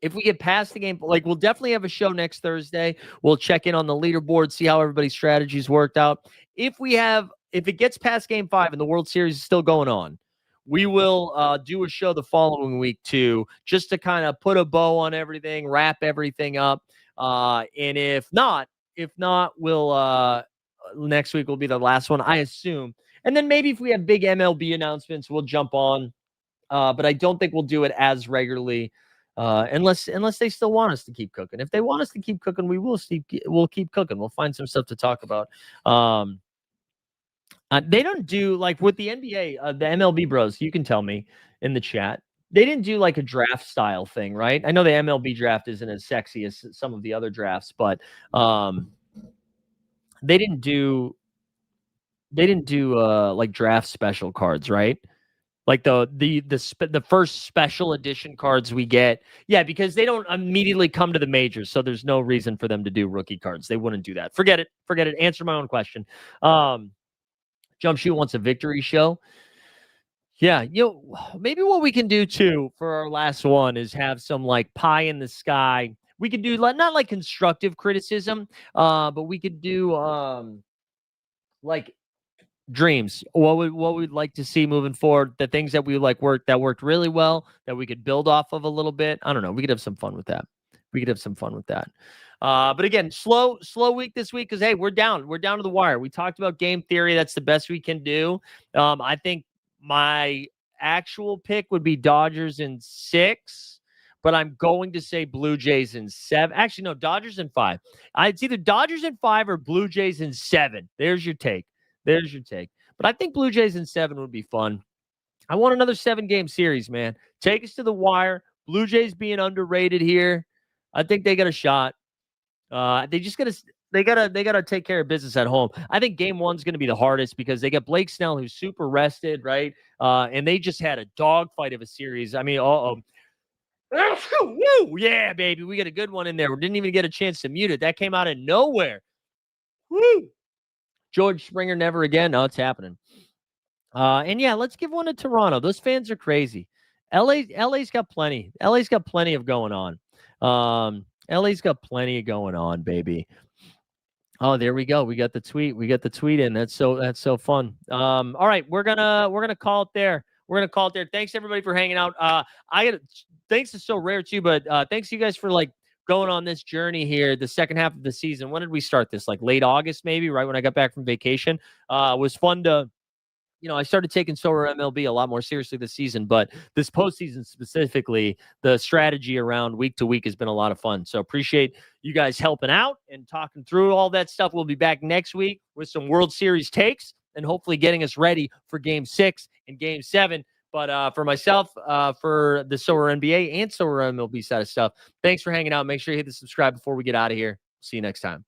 like we'll definitely have a show next Thursday. We'll check in on the leaderboard, see how everybody's strategies worked out. If it gets past game 5 and the World Series is still going on, we will do a show the following week too, just to kind of put a bow on everything, wrap everything up. And if not, we'll next week will be the last one, I assume. And then maybe if we have big MLB announcements, we'll jump on. But I don't think we'll do it as regularly, unless they still want us to keep cooking. If they want us to keep cooking, we'll keep cooking. We'll find some stuff to talk about. They don't do, like with the NBA, the MLB bros. You can tell me in the chat. They didn't do like a draft style thing, right? I know the MLB draft isn't as sexy as some of the other drafts, but they didn't do like draft special cards, right? Like the first special edition cards we get. Yeah, because they don't immediately come to the majors, so there's no reason for them to do rookie cards. They wouldn't do that. Forget it. Answer my own question. Jump Shoot wants a victory show. Yeah, maybe what we can do too for our last one is have some like pie in the sky. We could do not like constructive criticism, but we could do like dreams. What we'd like to see moving forward, the things that we like worked really well that we could build off of a little bit. I don't know. We could have some fun with that. But again, slow week this week because hey, we're down to the wire. We talked about game theory. That's the best we can do. I think my actual pick would be Dodgers in 6, but I'm going to say Blue Jays in 7. Actually, no, Dodgers in 5. It's either Dodgers in 5 or Blue Jays in 7. There's your take. But I think Blue Jays in 7 would be fun. I want another 7-game series, man. Take us to the wire. Blue Jays being underrated here. I think they got a shot. They gotta take care of business at home. I think game 1's gonna be the hardest because they got Blake Snell, who's super rested, right? And they just had a dogfight of a series. I mean, woo, yeah, baby, we got a good one in there. We didn't even get a chance to mute it. That came out of nowhere. Woo! George Springer, never again. No, it's happening. And yeah, let's give one to Toronto. Those fans are crazy. LA's got plenty. LA's got plenty of going on. LA's got plenty of going on, baby. Oh, there we go. We got the tweet in. That's so fun. All right, we're gonna call it there. Thanks everybody for hanging out. Thanks is so rare too, but thanks you guys for like going on this journey here, the second half of the season. When did we start this? Like late August, maybe, right when I got back from vacation. It was fun to, I started taking Sorare MLB a lot more seriously this season, but this postseason specifically, the strategy around week to week has been a lot of fun. So appreciate you guys helping out and talking through all that stuff. We'll be back next week with some World Series takes and hopefully getting us ready for Game 6 and Game 7. But for myself, for the Sorare NBA and Sorare MLB side of stuff, thanks for hanging out. Make sure you hit the subscribe before we get out of here. See you next time.